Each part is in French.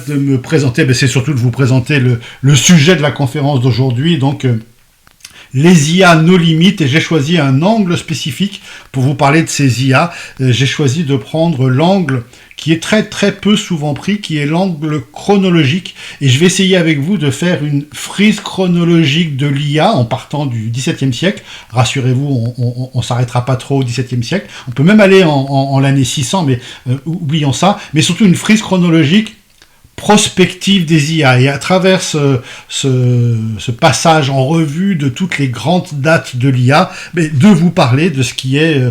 de me présenter, c'est surtout de vous présenter le sujet de la conférence d'aujourd'hui, donc les IA no limites, et j'ai choisi un angle spécifique pour vous parler de ces IA. J'ai choisi de prendre l'angle qui est très très peu souvent pris, qui est l'angle chronologique, et je vais essayer avec vous de faire une frise chronologique de l'IA en partant du XVIIe siècle. Rassurez-vous, on s'arrêtera pas trop au XVIIe siècle, on peut même aller en l'année 600, mais oublions ça, mais surtout une frise chronologique prospective des IA, et à travers ce passage en revue de toutes les grandes dates de l'IA, de vous parler de ce qui est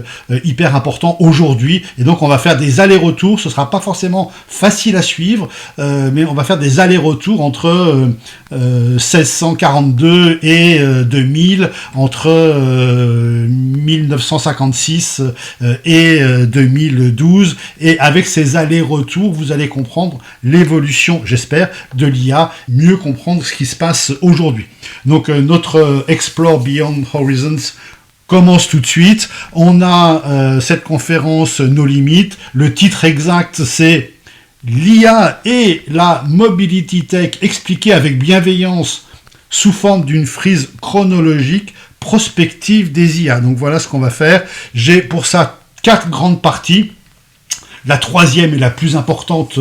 hyper important aujourd'hui. Et donc on va faire des allers-retours, ce sera pas forcément facile à suivre, mais on va faire des allers-retours entre 1642 et 2000, entre 1956 et 2012, et avec ces allers-retours, vous allez comprendre l'évolution, j'espère, de l'IA, mieux comprendre ce qui se passe aujourd'hui. Donc notre Explore Beyond Horizons commence tout de suite. On a cette conférence No Limit. Le titre exact, c'est l'IA et la Mobility Tech expliquée avec bienveillance sous forme d'une frise chronologique prospective des IA. Donc voilà ce qu'on va faire. J'ai pour ça 4 grandes parties. La troisième est la plus importante,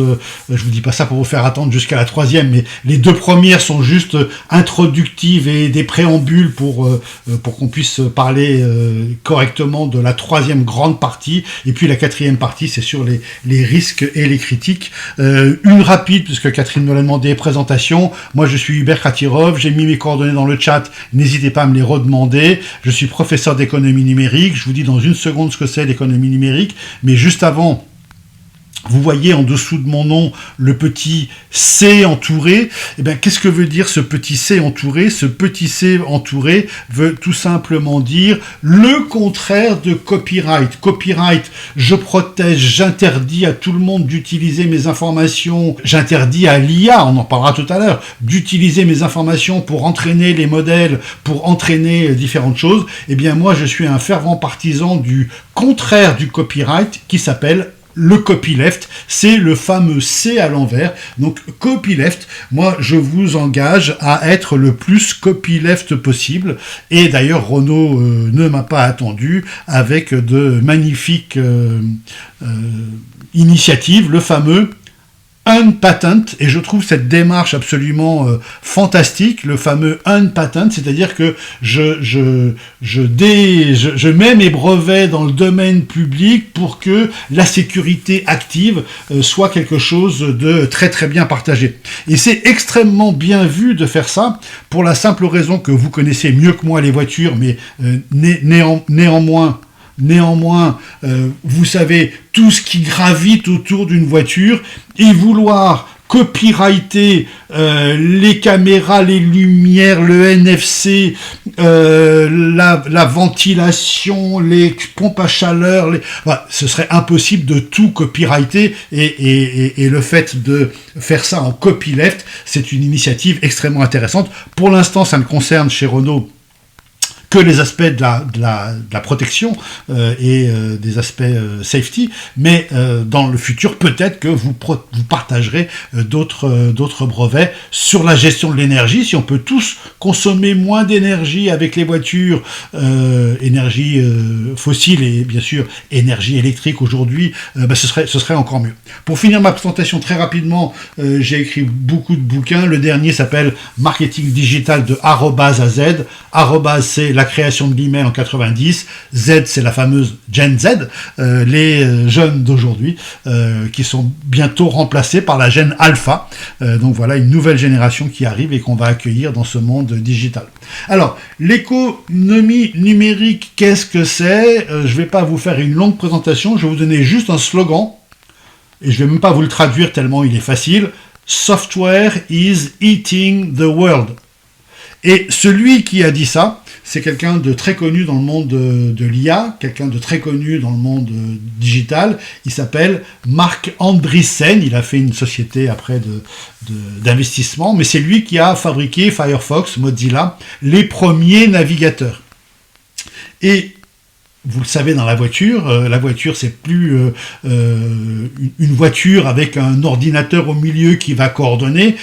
je vous dis pas ça pour vous faire attendre jusqu'à la troisième, mais les 2 premières sont juste introductives et des préambules pour qu'on puisse parler correctement de la troisième grande partie, et puis la 4e partie, c'est sur les risques et les critiques. Une rapide, puisque Catherine me l'a demandé, présentation. Moi je suis Hubert Khatirov, j'ai mis mes coordonnées dans le chat, n'hésitez pas à me les redemander. Je suis professeur d'économie numérique, je vous dis dans une seconde ce que c'est l'économie numérique, mais juste avant, vous voyez en dessous de mon nom le petit C entouré. Qu'est-ce que veut dire ce petit C entouré ? Ce petit C entouré veut tout simplement dire le contraire de copyright. Copyright, je protège, j'interdis à tout le monde d'utiliser mes informations, j'interdis à l'IA, on en parlera tout à l'heure, d'utiliser mes informations pour entraîner les modèles, pour entraîner différentes choses. Moi, je suis un fervent partisan du contraire du copyright qui s'appelle le copyleft, c'est le fameux C à l'envers. Donc copyleft, moi je vous engage à être le plus copyleft possible, et d'ailleurs Renaud ne m'a pas attendu avec de magnifiques initiatives, le fameux Unpatent, et je trouve cette démarche absolument fantastique, le fameux Unpatent, c'est-à-dire que je mets mes brevets dans le domaine public pour que la sécurité active soit quelque chose de très très bien partagé. Et c'est extrêmement bien vu de faire ça, pour la simple raison que vous connaissez mieux que moi les voitures, mais néanmoins, vous savez tout ce qui gravite autour d'une voiture, et vouloir copyrighter les caméras, les lumières, le NFC, la ventilation, les pompes à chaleur, ce serait impossible de tout copyrighter, et le fait de faire ça en copyleft, c'est une initiative extrêmement intéressante. Pour l'instant, ça ne concerne chez Renault que les aspects de la protection et des aspects safety, mais dans le futur, peut-être que vous partagerez d'autres brevets sur la gestion de l'énergie. Si on peut tous consommer moins d'énergie avec les voitures, énergie fossile et bien sûr énergie électrique aujourd'hui, ce serait encore mieux. Pour finir ma présentation très rapidement, j'ai écrit beaucoup de bouquins. Le dernier s'appelle Marketing digital de arrobase à Z. Arrobase, c'est la création de l'email en 90, Z c'est la fameuse Gen Z, les jeunes d'aujourd'hui qui sont bientôt remplacés par la Gen Alpha, donc voilà une nouvelle génération qui arrive et qu'on va accueillir dans ce monde digital. Alors, l'économie numérique, qu'est-ce que c'est ? Je ne vais pas vous faire une longue présentation, je vais vous donner juste un slogan, et je ne vais même pas vous le traduire tellement il est facile. Software is eating the world. Et celui qui a dit ça, c'est quelqu'un de très connu dans le monde de l'IA, quelqu'un de très connu dans le monde digital. Il s'appelle Marc Andreessen. Il a fait une société après d'investissement, mais c'est lui qui a fabriqué Firefox, Mozilla, les premiers navigateurs. Et vous le savez, dans la voiture c'est plus une voiture avec un ordinateur au milieu qui va coordonner.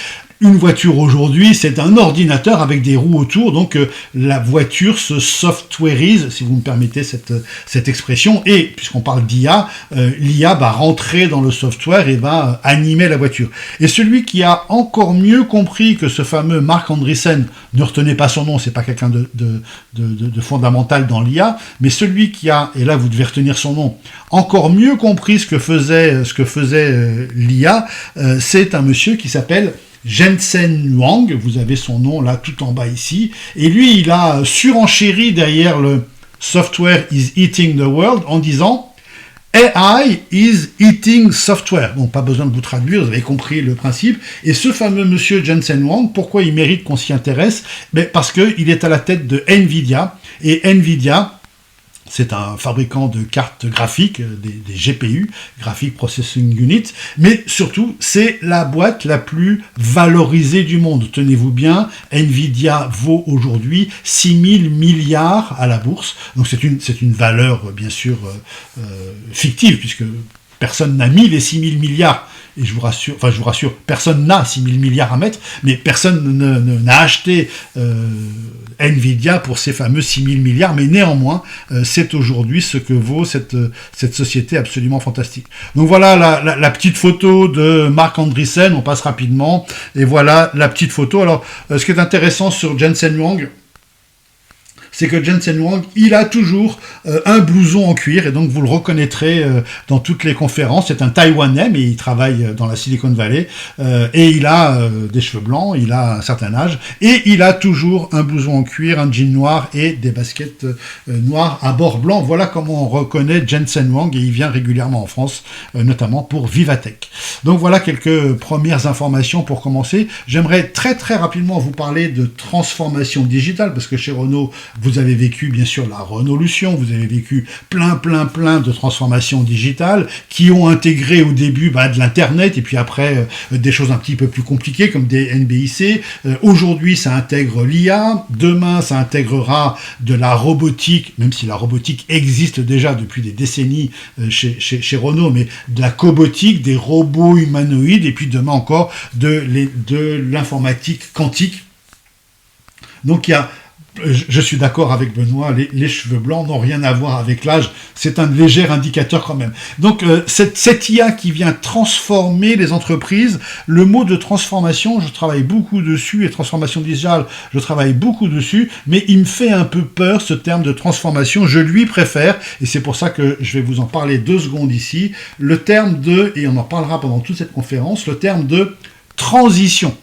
Une voiture aujourd'hui, c'est un ordinateur avec des roues autour, donc la voiture se softwareise, si vous me permettez cette expression, et puisqu'on parle d'IA, l'IA va rentrer dans le software et va animer la voiture. Et celui qui a encore mieux compris que ce fameux Marc Andreessen, ne retenez pas son nom, c'est pas quelqu'un de fondamental dans l'IA, mais celui qui a, et là vous devez retenir son nom, encore mieux compris ce que faisait l'IA, c'est un monsieur qui s'appelle Jensen Huang, vous avez son nom là tout en bas ici, et lui il a surenchéri derrière le Software is eating the world en disant AI is eating software. Donc pas besoin de vous traduire, vous avez compris le principe. Et ce fameux monsieur Jensen Huang, pourquoi il mérite qu'on s'y intéresse? Parce qu'il est à la tête de NVIDIA, et NVIDIA, c'est un fabricant de cartes graphiques, des GPU, Graphic Processing Unit, mais surtout, c'est la boîte la plus valorisée du monde. Tenez-vous bien, Nvidia vaut aujourd'hui 6 000 milliards à la bourse, donc c'est une valeur, bien sûr, fictive, puisque personne n'a mis les 6 000 milliards. Et je vous rassure, personne n'a 6 000 milliards à mettre, mais personne n'a acheté Nvidia pour ces fameux 6 000 milliards, mais néanmoins, c'est aujourd'hui ce que vaut cette société absolument fantastique. Donc voilà la petite photo de Marc Andreessen, on passe rapidement, et voilà la petite photo. Alors, ce qui est intéressant sur Jensen Huang, c'est que Jensen Huang, il a toujours un blouson en cuir, et donc vous le reconnaîtrez dans toutes les conférences. C'est un Taïwanais, mais il travaille dans la Silicon Valley, et il a des cheveux blancs, il a un certain âge, et il a toujours un blouson en cuir, un jean noir et des baskets noires à bord blanc. Voilà comment on reconnaît Jensen Huang, et il vient régulièrement en France, notamment pour Vivatech. Donc voilà quelques premières informations pour commencer. J'aimerais très très rapidement vous parler de transformation digitale, parce que chez Renault, vous avez vécu bien sûr la Renaulution, vous avez vécu plein de transformations digitales qui ont intégré au début de l'internet et puis après des choses un petit peu plus compliquées comme des NBIC. Aujourd'hui ça intègre l'IA, demain ça intégrera de la robotique, même si la robotique existe déjà depuis des décennies chez Renault, mais de la cobotique, des robots humanoïdes et puis demain encore de l'informatique quantique. Donc je suis d'accord avec Benoît, les cheveux blancs n'ont rien à voir avec l'âge, c'est un léger indicateur quand même. Donc cette IA qui vient transformer les entreprises, le mot de transformation, je travaille beaucoup dessus, et transformation digitale, je travaille beaucoup dessus, mais il me fait un peu peur ce terme de transformation, je lui préfère, et c'est pour ça que je vais vous en parler 2 secondes ici, le terme et on en parlera pendant toute cette conférence, le terme de transition.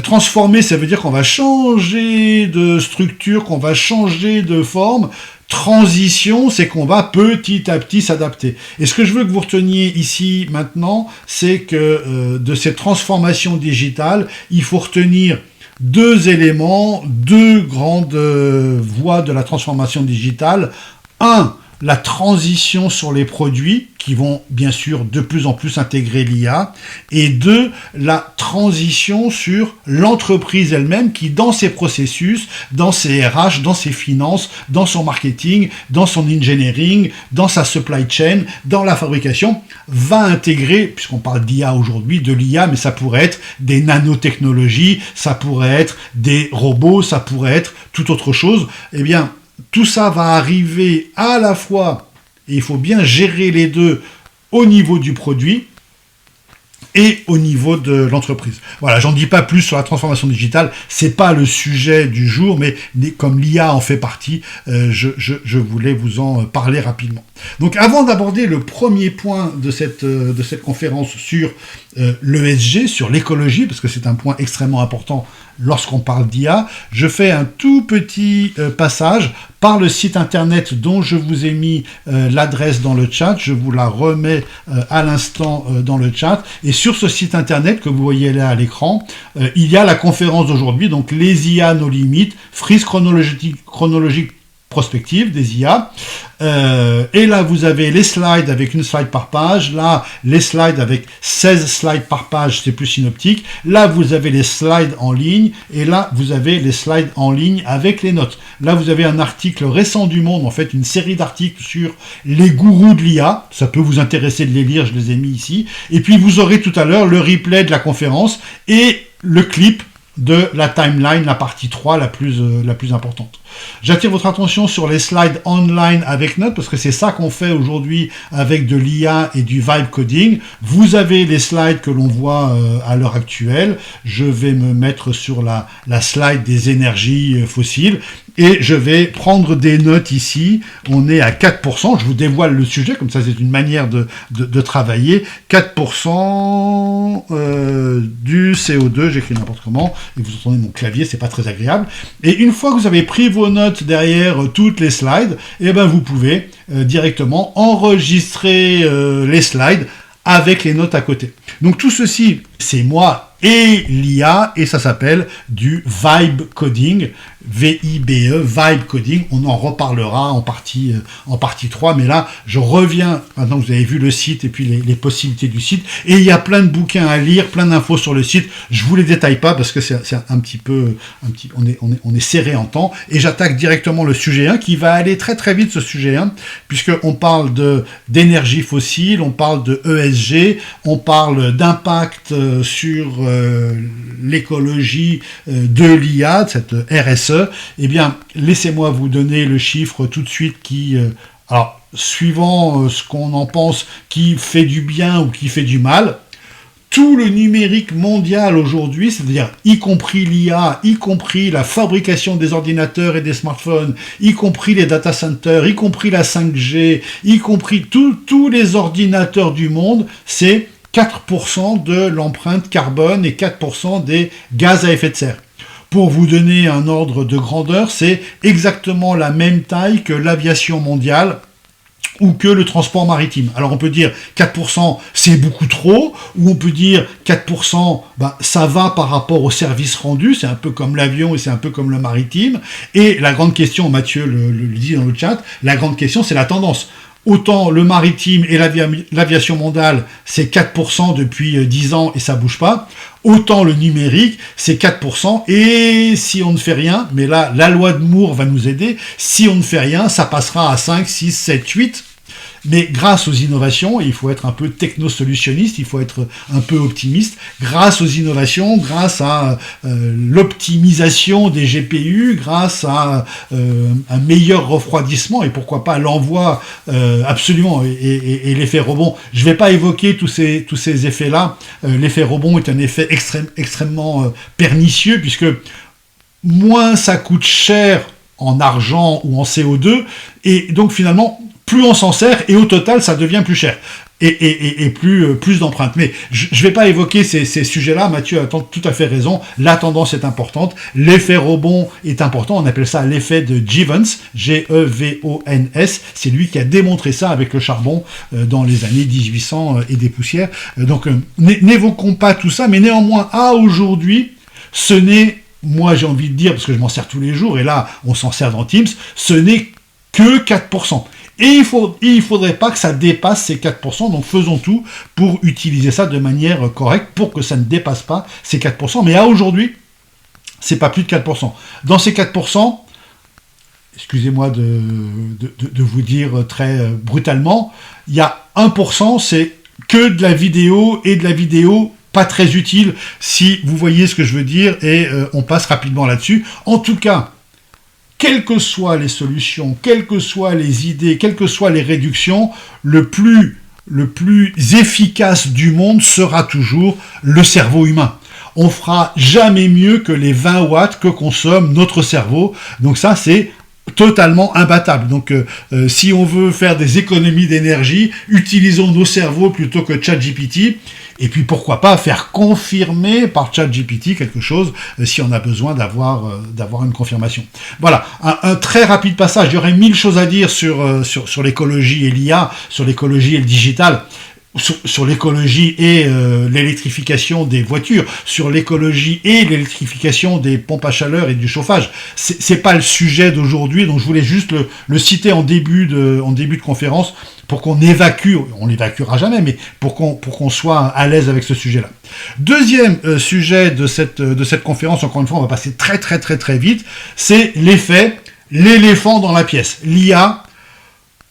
Transformer, ça veut dire qu'on va changer de structure, qu'on va changer de forme. Transition, c'est qu'on va petit à petit s'adapter. Et ce que je veux que vous reteniez ici maintenant, c'est que de cette transformation digitale, il faut retenir 2 éléments, 2 grandes voies de la transformation digitale. 1, la transition sur les produits qui vont bien sûr de plus en plus intégrer l'IA, et 2, la transition sur l'entreprise elle-même qui, dans ses processus, dans ses RH, dans ses finances, dans son marketing, dans son engineering, dans sa supply chain, dans la fabrication, va intégrer, puisqu'on parle d'IA aujourd'hui, de l'IA, mais ça pourrait être des nanotechnologies, ça pourrait être des robots, ça pourrait être toute autre chose. Eh bien, tout ça va arriver à la fois, et il faut bien gérer les deux, au niveau du produit et au niveau de l'entreprise. Voilà, j'en dis pas plus sur la transformation digitale, c'est pas le sujet du jour, mais comme l'IA en fait partie, je voulais vous en parler rapidement. Donc avant d'aborder le premier point de cette conférence sur l'ESG, sur l'écologie, parce que c'est un point extrêmement important lorsqu'on parle d'IA, je fais un tout petit passage par le site internet dont je vous ai mis l'adresse dans le chat, je vous la remets à l'instant dans le chat, et sur ce site internet que vous voyez là à l'écran, il y a la conférence d'aujourd'hui, donc les IA nos limites, frise chronologique prospective des IA. Et là, vous avez les slides avec une slide par page. Là, les slides avec 16 slides par page, c'est plus synoptique. Là, vous avez les slides en ligne. Et là, vous avez les slides en ligne avec les notes. Là, vous avez un article récent du Monde, en fait, une série d'articles sur les gourous de l'IA. Ça peut vous intéresser de les lire, je les ai mis ici. Et puis, vous aurez tout à l'heure le replay de la conférence et le clip de la timeline, la partie 3 la plus importante. J'attire votre attention sur les slides online avec notes, parce que c'est ça qu'on fait aujourd'hui avec de l'IA et du vibe coding. Vous avez les slides que l'on voit à l'heure actuelle. Je vais me mettre sur la slide des énergies fossiles, et je vais prendre des notes ici. On est à 4%, je vous dévoile le sujet, comme ça c'est une manière de travailler. 4% du CO2, j'écris n'importe comment, et vous entendez mon clavier, c'est pas très agréable. Et une fois que vous avez pris vos notes derrière toutes les slides, et ben vous pouvez directement enregistrer les slides avec les notes à côté. Donc tout ceci, c'est moi et l'IA, et ça s'appelle du vibe coding, V-I-B-E, vibe coding. On en reparlera en partie 3, mais là, je reviens, maintenant que vous avez vu le site et puis les possibilités du site, et il y a plein de bouquins à lire, plein d'infos sur le site. Je vous les détaille pas parce que c'est on est serré en temps, et j'attaque directement le sujet 1 qui va aller très très vite, ce sujet 1, puisqu'on parle d'énergie fossile, on parle de ESG, on parle d'impact sur l'écologie de l'IA, de cette RSE. Eh bien, laissez-moi vous donner le chiffre tout de suite qui, alors, suivant ce qu'on en pense, qui fait du bien ou qui fait du mal. Tout le numérique mondial aujourd'hui, c'est-à-dire y compris l'IA, y compris la fabrication des ordinateurs et des smartphones, y compris les data centers, y compris la 5G, y compris tous les ordinateurs du monde, c'est 4% de l'empreinte carbone et 4% des gaz à effet de serre. Pour vous donner un ordre de grandeur, c'est exactement la même taille que l'aviation mondiale ou que le transport maritime. Alors on peut dire 4% c'est beaucoup trop, ou on peut dire 4% ça va par rapport au service rendu, c'est un peu comme l'avion et c'est un peu comme le maritime. Et la grande question, Mathieu le dit dans le chat, la grande question c'est la tendance. Autant le maritime et l'aviation mondiale, c'est 4% depuis 10 ans et ça bouge pas. Autant le numérique, c'est 4%. Et si on ne fait rien, mais là, la loi de Moore va nous aider, si on ne fait rien, ça passera à 5, 6, 7, 8. Mais grâce aux innovations, et il faut être un peu technosolutionniste, il faut être un peu optimiste, grâce aux innovations, grâce à l'optimisation des GPU, grâce à un meilleur refroidissement, et pourquoi pas l'envoi absolument, et l'effet rebond. Je ne vais pas évoquer tous ces effets-là. L'effet rebond est un effet extrêmement pernicieux, puisque moins ça coûte cher en argent ou en CO2, et donc finalement, plus on s'en sert, et au total, ça devient plus cher. Et plus d'empreintes. Mais je ne vais pas évoquer ces sujets-là. Mathieu a tout à fait raison. La tendance est importante. L'effet rebond est important. On appelle ça l'effet de Jevons, G-E-V-O-N-S. C'est lui qui a démontré ça avec le charbon dans les années 1800 et des poussières. Donc, n'évoquons pas tout ça, mais néanmoins, à aujourd'hui, ce n'est, moi j'ai envie de dire, parce que je m'en sers tous les jours, et là, on s'en sert dans Teams, ce n'est que 4%. Et il faudrait pas que ça dépasse ces 4%, donc faisons tout pour utiliser ça de manière correcte, pour que ça ne dépasse pas ces 4%. Mais à aujourd'hui, c'est pas plus de 4%. Dans ces 4%, excusez-moi de vous dire très brutalement, il y a 1%, c'est que de la vidéo, et de la vidéo pas très utile, si vous voyez ce que je veux dire, et on passe rapidement là-dessus. En tout cas, quelles que soient les solutions, quelles que soient les idées, quelles que soient les réductions, le plus efficace du monde sera toujours le cerveau humain. On fera jamais mieux que les 20 watts que consomme notre cerveau. Donc ça, c'est totalement imbattable. Donc si on veut faire des économies d'énergie, utilisons nos cerveaux plutôt que ChatGPT. Et puis pourquoi pas faire confirmer par ChatGPT quelque chose si on a besoin d'avoir une confirmation. Voilà, un très rapide passage. Il y aurait 1000 choses à dire sur l'écologie et l'IA, sur l'écologie et le digital. sur l'écologie et l'électrification des voitures, sur l'écologie et l'électrification des pompes à chaleur et du chauffage. C'est pas le sujet d'aujourd'hui, donc je voulais juste le citer en début de conférence pour qu'on évacue, on l'évacuera jamais, mais pour qu'on soit à l'aise avec ce sujet-là. Deuxième sujet de cette conférence, encore une fois, on va passer très très très très vite, c'est l'éléphant dans la pièce, l'IA.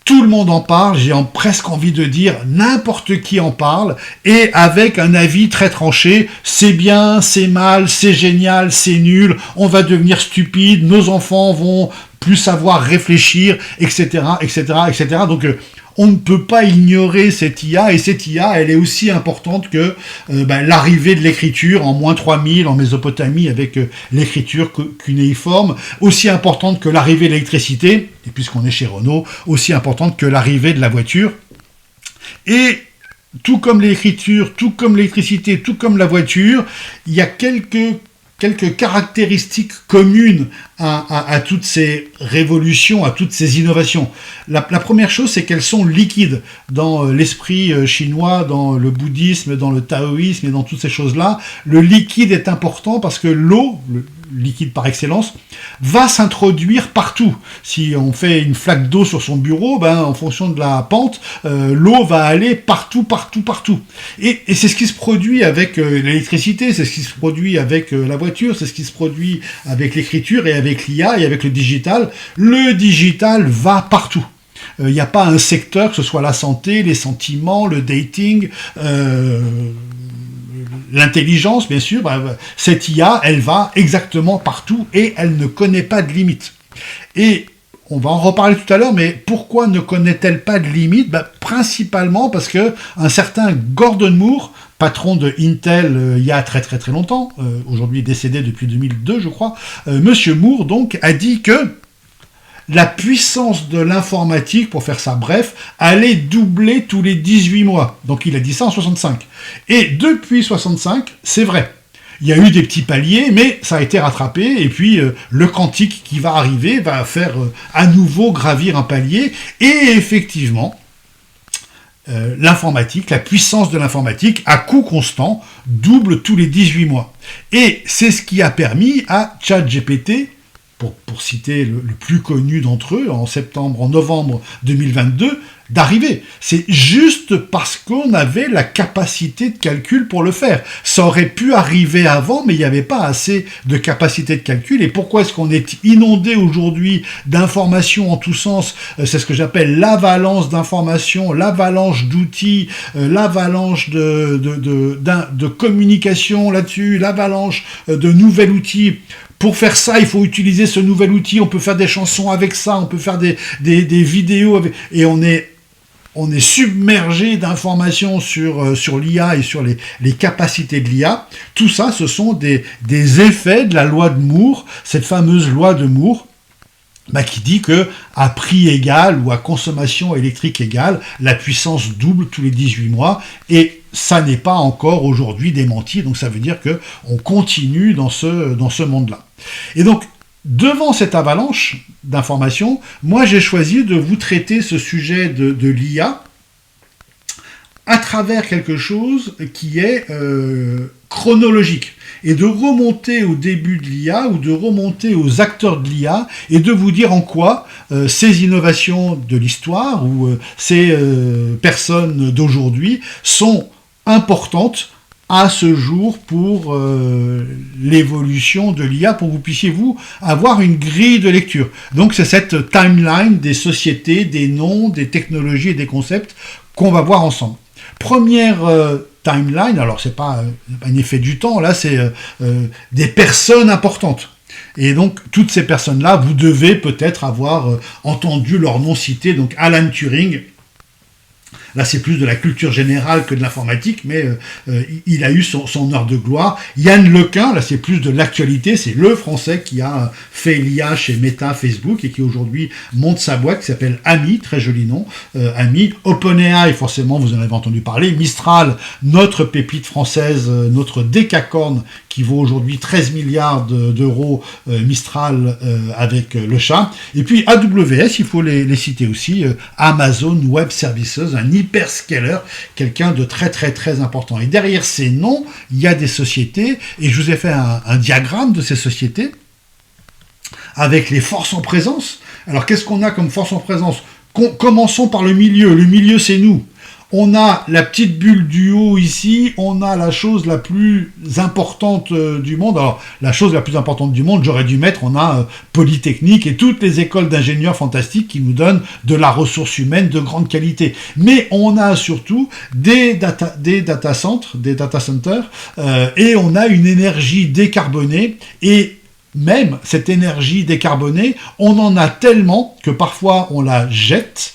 Tout le monde en parle, j'ai presque envie de dire n'importe qui en parle, et avec un avis très tranché, c'est bien, c'est mal, c'est génial, c'est nul, on va devenir stupide, nos enfants vont plus savoir réfléchir, etc., etc., etc. Donc on ne peut pas ignorer cette IA, et cette IA, elle est aussi importante que l'arrivée de l'écriture en moins 3000 en Mésopotamie avec l'écriture cunéiforme, aussi importante que l'arrivée de l'électricité, et puisqu'on est chez Renault, aussi importante que l'arrivée de la voiture. Et tout comme l'écriture, tout comme l'électricité, tout comme la voiture, il y a quelques caractéristiques communes à toutes ces révolutions, à toutes ces innovations. La première chose, c'est qu'elles sont liquides. Dans l'esprit chinois, dans le bouddhisme, dans le taoïsme et dans toutes ces choses-là, le liquide est important parce que l'eau, le liquide par excellence, va s'introduire partout. Si on fait une flaque d'eau sur son bureau, en fonction de la pente, l'eau va aller partout, partout, partout. Et c'est ce qui se produit avec l'électricité, c'est ce qui se produit avec la voiture, c'est ce qui se produit avec l'écriture et avec l'IA et avec le digital. Le digital va partout. Il n'y a pas un secteur, que ce soit la santé, les sentiments, le dating, l'intelligence, bien sûr, cette IA, elle va exactement partout et elle ne connaît pas de limite. Et on va en reparler tout à l'heure, mais pourquoi ne connaît-elle pas de limite ? Principalement parce que un certain Gordon Moore, patron de Intel il y a très très très longtemps, aujourd'hui décédé depuis 2002 je crois, Monsieur Moore donc a dit que la puissance de l'informatique, pour faire ça bref, allait doubler tous les 18 mois. Donc il a dit ça en 65. Et depuis 65, c'est vrai. Il y a eu des petits paliers, mais ça a été rattrapé, et puis le quantique qui va arriver va faire à nouveau gravir un palier, et effectivement, l'informatique, la puissance de l'informatique, à coût constant, double tous les 18 mois. Et c'est ce qui a permis à ChatGPT, pour citer le plus connu d'entre eux, en novembre 2022, d'arriver. C'est juste parce qu'on avait la capacité de calcul pour le faire. Ça aurait pu arriver avant, mais il n'y avait pas assez de capacité de calcul. Et pourquoi est-ce qu'on est inondé aujourd'hui d'informations en tous sens ? C'est ce que j'appelle l'avalanche d'informations, l'avalanche d'outils, l'avalanche de communication là-dessus, l'avalanche de nouveaux outils. Pour faire ça, il faut utiliser ce nouvel outil, on peut faire des chansons avec ça, on peut faire des vidéos, et on est submergé d'informations sur l'IA et sur les capacités de l'IA. Tout ça, ce sont des effets de la loi de Moore, cette fameuse loi de Moore, qui dit que à prix égal ou à consommation électrique égale, la puissance double tous les 18 mois, et ça n'est pas encore aujourd'hui démenti, donc ça veut dire que on continue dans ce monde-là. Et donc, devant cette avalanche d'informations, moi j'ai choisi de vous traiter ce sujet de l'IA à travers quelque chose qui est chronologique, et de remonter au début de l'IA ou de remonter aux acteurs de l'IA et de vous dire en quoi ces innovations de l'histoire ou ces personnes d'aujourd'hui sont importantes à ce jour pour l'évolution de l'IA, pour que vous puissiez, vous, avoir une grille de lecture. Donc c'est cette timeline des sociétés, des noms, des technologies et des concepts qu'on va voir ensemble. Première timeline, alors c'est pas un effet du temps, là c'est des personnes importantes. Et donc toutes ces personnes-là, vous devez peut-être avoir entendu leur nom cité, donc Alan Turing. Là, c'est plus de la culture générale que de l'informatique, mais il a eu son heure de gloire. Yann Lequin, là, c'est plus de l'actualité. C'est le Français qui a fait l'IA chez Meta, Facebook, et qui aujourd'hui monte sa boîte qui s'appelle Ami, très joli nom, Ami. OpenAI, forcément, vous en avez entendu parler. Mistral, notre pépite française, notre décacorne, qui vaut aujourd'hui 13 milliards d'euros, Mistral avec le chat. Et puis AWS, il faut les citer aussi, Amazon Web Services, un hyperscaler, quelqu'un de très très très important. Et derrière ces noms, il y a des sociétés, et je vous ai fait un diagramme de ces sociétés, avec les forces en présence. Alors qu'est-ce qu'on a comme force en présence? Commençons par le milieu. Le milieu, c'est nous. On a la petite bulle du haut ici, on a la chose la plus importante du monde. Alors, la chose la plus importante du monde, j'aurais dû mettre, on a Polytechnique et toutes les écoles d'ingénieurs fantastiques qui nous donnent de la ressource humaine de grande qualité. Mais on a surtout des data centers, et on a une énergie décarbonée, et même cette énergie décarbonée, on en a tellement que parfois on la jette.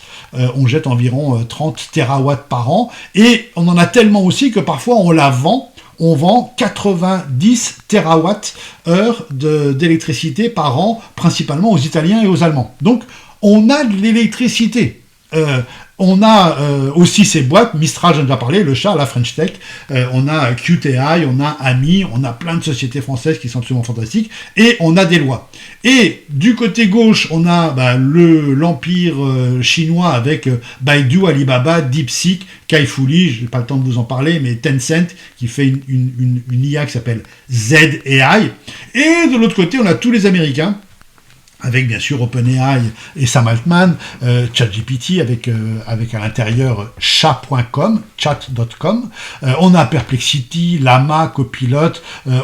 On jette environ 30 terawatts par an, et on en a tellement aussi que parfois on la vend. On vend 90 terawatts-heure d'électricité par an, principalement aux Italiens et aux Allemands. Donc, on a de l'électricité. On a aussi ces boîtes, Mistral, j'en ai déjà parlé, le chat, la French Tech, on a QTI, on a AMI, on a plein de sociétés françaises qui sont absolument fantastiques, et on a des lois. Et du côté gauche, on a l'empire chinois avec Baidu, Alibaba, DeepSeek, Kaifuli, je n'ai pas le temps de vous en parler, mais Tencent, qui fait une IA qui s'appelle ZAI. Et de l'autre côté, on a tous les Américains, avec bien sûr OpenAI et Sam Altman, ChatGPT avec à l'intérieur chat.com, on a Perplexity, Llama, Copilot,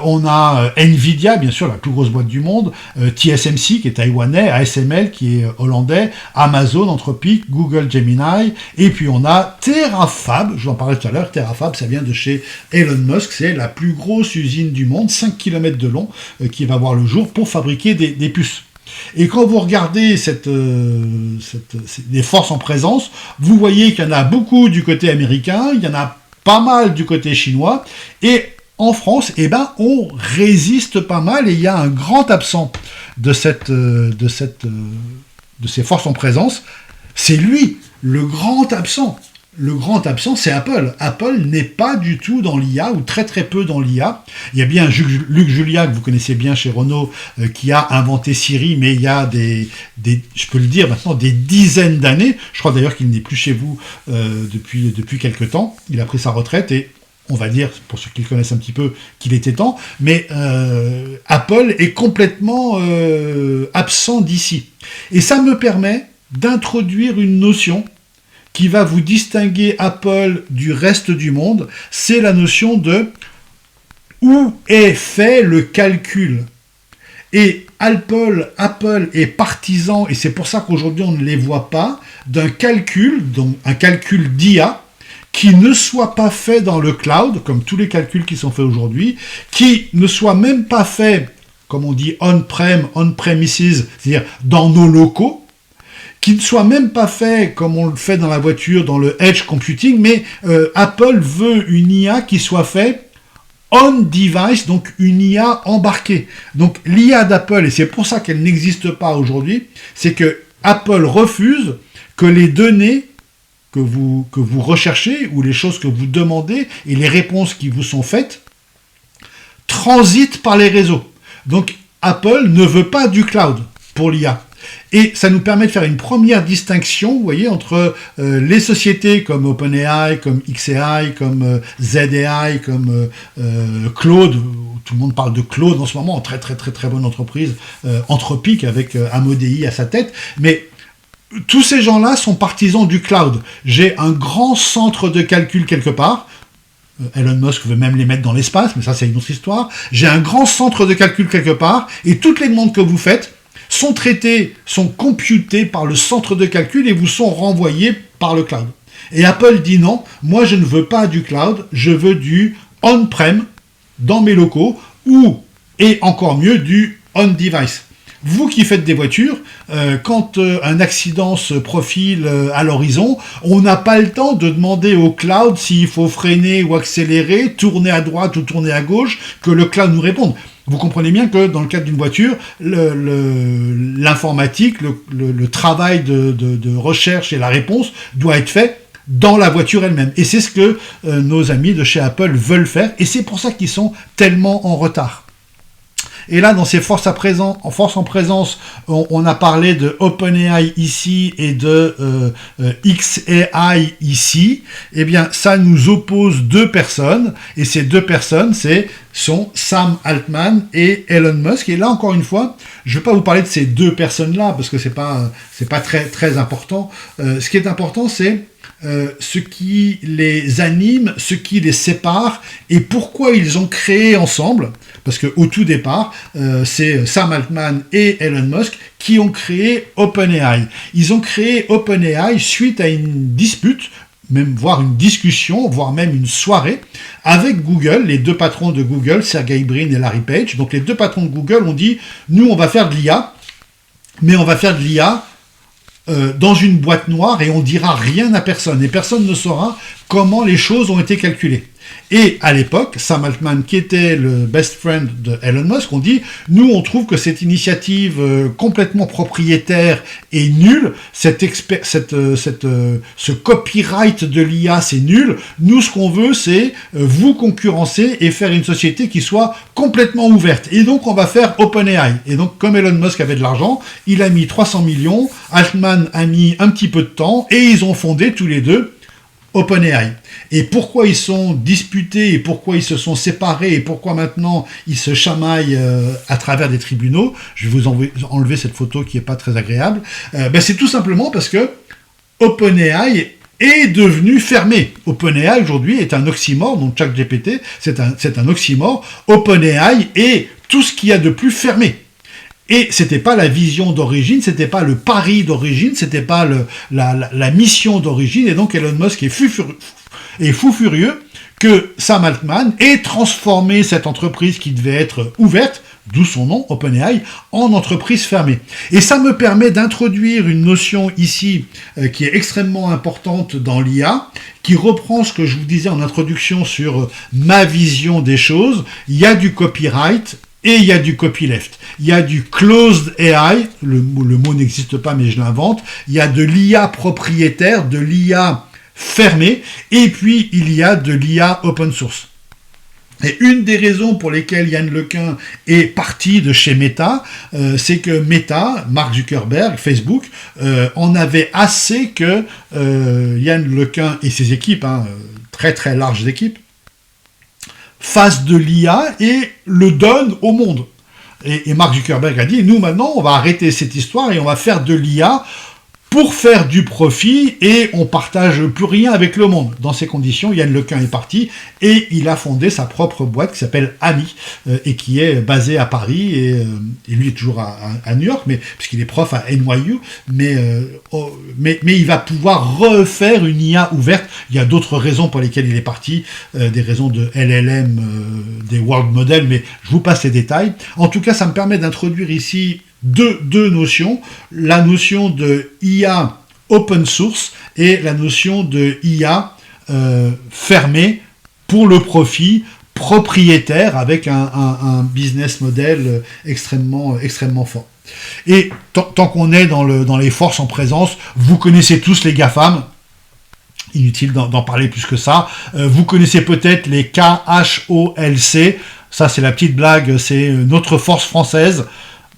on a Nvidia, bien sûr la plus grosse boîte du monde, TSMC qui est taïwanais, ASML qui est hollandais, Amazon, Anthropic, Google Gemini, et puis on a Terafab, je vous en parlais tout à l'heure, Terafab ça vient de chez Elon Musk, c'est la plus grosse usine du monde, 5 km de long, qui va voir le jour pour fabriquer des puces. Et quand vous regardez les forces en présence, vous voyez qu'il y en a beaucoup du côté américain, il y en a pas mal du côté chinois, et en France, on résiste pas mal, et il y a un grand absent de ces forces en présence, c'est lui, le grand absent. Le grand absent, c'est Apple. Apple n'est pas du tout dans l'IA, ou très très peu dans l'IA. Il y a bien Luc Julia, que vous connaissez bien chez Renault, qui a inventé Siri, mais il y a je peux le dire maintenant, des dizaines d'années. Je crois d'ailleurs qu'il n'est plus chez vous depuis quelque temps. Il a pris sa retraite, et on va dire, pour ceux qui le connaissent un petit peu, qu'il était temps. Mais Apple est complètement absent d'ici. Et ça me permet d'introduire une notion qui va vous distinguer Apple du reste du monde, c'est la notion de où est fait le calcul. Et Apple est partisan, et c'est pour ça qu'aujourd'hui on ne les voit pas, d'un calcul, donc un calcul d'IA, qui ne soit pas fait dans le cloud, comme tous les calculs qui sont faits aujourd'hui, qui ne soit même pas fait, comme on dit, on-premises, c'est-à-dire dans nos locaux, qui ne soit même pas fait comme on le fait dans la voiture, dans le edge computing, mais Apple veut une IA qui soit faite on-device, donc une IA embarquée. Donc l'IA d'Apple, et c'est pour ça qu'elle n'existe pas aujourd'hui, c'est que Apple refuse que les données que vous recherchez, ou les choses que vous demandez, et les réponses qui vous sont faites, transitent par les réseaux. Donc Apple ne veut pas du cloud pour l'IA. Et ça nous permet de faire une première distinction, vous voyez, entre les sociétés comme OpenAI, comme xAI, comme ZAI, comme Claude. Tout le monde parle de Claude en ce moment, très très très très bonne entreprise, Anthropic avec Amodei à sa tête. Mais tous ces gens-là sont partisans du cloud. J'ai un grand centre de calcul quelque part. Elon Musk veut même les mettre dans l'espace, mais ça c'est une autre histoire. J'ai un grand centre de calcul quelque part, et toutes les demandes que vous faites sont traitées, sont computées par le centre de calcul et vous sont renvoyées par le cloud. Et Apple dit non, moi je ne veux pas du cloud, je veux du on-prem dans mes locaux, et encore mieux, du on-device. Vous qui faites des voitures, quand un accident se profile à l'horizon, on n'a pas le temps de demander au cloud s'il faut freiner ou accélérer, tourner à droite ou tourner à gauche, que le cloud nous réponde. Vous comprenez bien que dans le cadre d'une voiture, l'informatique, le travail de recherche et la réponse doit être fait dans la voiture elle-même. Et c'est ce que nos amis de chez Apple veulent faire, et c'est pour ça qu'ils sont tellement en retard. Et là, dans ces forces en présence, on a parlé de OpenAI ici et de XAI ici. Eh bien, ça nous oppose deux personnes, et ces deux personnes, sont Sam Altman et Elon Musk. Et là, encore une fois, je ne vais pas vous parler de ces deux personnes-là, parce que c'est pas très, très important. Ce qui est important, c'est ce qui les anime, ce qui les sépare, et pourquoi ils ont créé ensemble, parce qu'au tout départ, c'est Sam Altman et Elon Musk qui ont créé OpenAI. Ils ont créé OpenAI suite à une dispute, même voire une discussion, voire même une soirée, avec Google, les deux patrons de Google, Sergey Brin et Larry Page. Donc les deux patrons de Google ont dit, nous on va faire de l'IA, mais on va faire de l'IA dans une boîte noire et on dira rien à personne. Et personne ne saura comment les choses ont été calculées. Et à l'époque, Sam Altman, qui était le best friend de Elon Musk, on dit, nous on trouve que cette initiative complètement propriétaire est nulle, ce copyright de l'IA c'est nul, nous ce qu'on veut c'est vous concurrencer et faire une société qui soit complètement ouverte. Et donc on va faire OpenAI. Et donc comme Elon Musk avait de l'argent, il a mis 300 millions, Altman a mis un petit peu de temps, et ils ont fondé tous les deux OpenAI. Et pourquoi ils sont disputés, et pourquoi ils se sont séparés, et pourquoi maintenant ils se chamaillent à travers des tribunaux, je vais vous enlever cette photo qui n'est pas très agréable, c'est tout simplement parce que OpenAI est devenu fermé. OpenAI aujourd'hui est un oxymore, donc ChatGPT c'est un oxymore, OpenAI est tout ce qu'il y a de plus fermé. Et c'était pas la vision d'origine, c'était pas le pari d'origine, c'était pas la mission d'origine, et donc Elon Musk est fou furieux que Sam Altman ait transformé cette entreprise qui devait être ouverte, d'où son nom, OpenAI, en entreprise fermée. Et ça me permet d'introduire une notion ici qui est extrêmement importante dans l'IA, qui reprend ce que je vous disais en introduction sur ma vision des choses. Il y a du copyright, et il y a du copyleft. Il y a du closed AI, le mot n'existe pas mais je l'invente, il y a de l'IA propriétaire, de l'IA fermée, et puis il y a de l'IA open source. Et une des raisons pour lesquelles Yann LeCun est parti de chez Meta, c'est que Meta, Mark Zuckerberg, Facebook, en avait assez que Yann LeCun et ses équipes, très très larges équipes, fasse de l'IA et le donne au monde. Et Mark Zuckerberg a dit, nous maintenant, on va arrêter cette histoire et on va faire de l'IA pour faire du profit, et on partage plus rien avec le monde. Dans ces conditions, Yann LeCun est parti et il a fondé sa propre boîte qui s'appelle Ami et qui est basée à Paris, et lui est toujours à New York, mais puisqu'il est prof à NYU, mais il va pouvoir refaire une IA ouverte. Il y a d'autres raisons pour lesquelles il est parti, des raisons de LLM, des world models, mais je vous passe les détails. En tout cas, ça me permet d'introduire ici deux notions, la notion de IA open source et la notion de IA fermée pour le profit, propriétaire, avec un business model extrêmement fort. Et tant qu'on est dans les forces en présence, vous connaissez tous les GAFAM, inutile d'en parler plus que ça, vous connaissez peut-être les KHOLC, ça c'est la petite blague, c'est notre force française.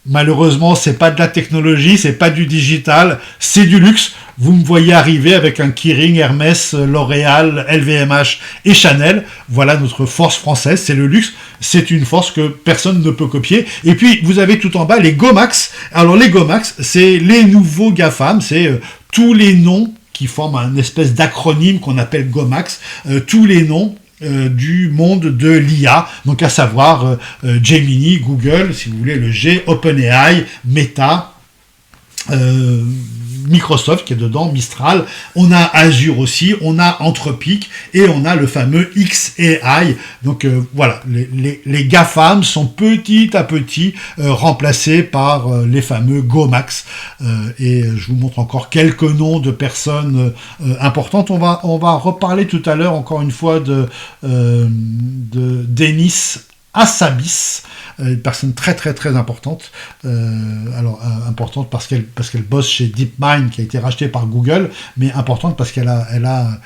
Malheureusement, c'est pas de la technologie, c'est pas du digital, c'est du luxe. Vous me voyez arriver avec un Kering, Hermès, L'Oréal, LVMH et Chanel. Voilà notre force française, c'est le luxe. C'est une force que personne ne peut copier. Et puis, vous avez tout en bas les GOMAX. Alors, les GOMAX, c'est les nouveaux GAFAM, c'est tous les noms qui forment un espèce d'acronyme qu'on appelle GOMAX, tous les noms du monde de l'IA, donc à savoir Gemini, Google, si vous voulez le G, OpenAI, Meta, Microsoft qui est dedans, Mistral, on a Azure aussi, on a Anthropic et on a le fameux XAI. Donc voilà, les GAFAM sont petit à petit remplacés par les fameux GOMAX. Et je vous montre encore quelques noms de personnes importantes. On va reparler tout à l'heure encore une fois de Dennis Hassabis, une personne très très très importante, importante parce qu'elle bosse chez DeepMind qui a été racheté par Google, mais importante parce qu'elle a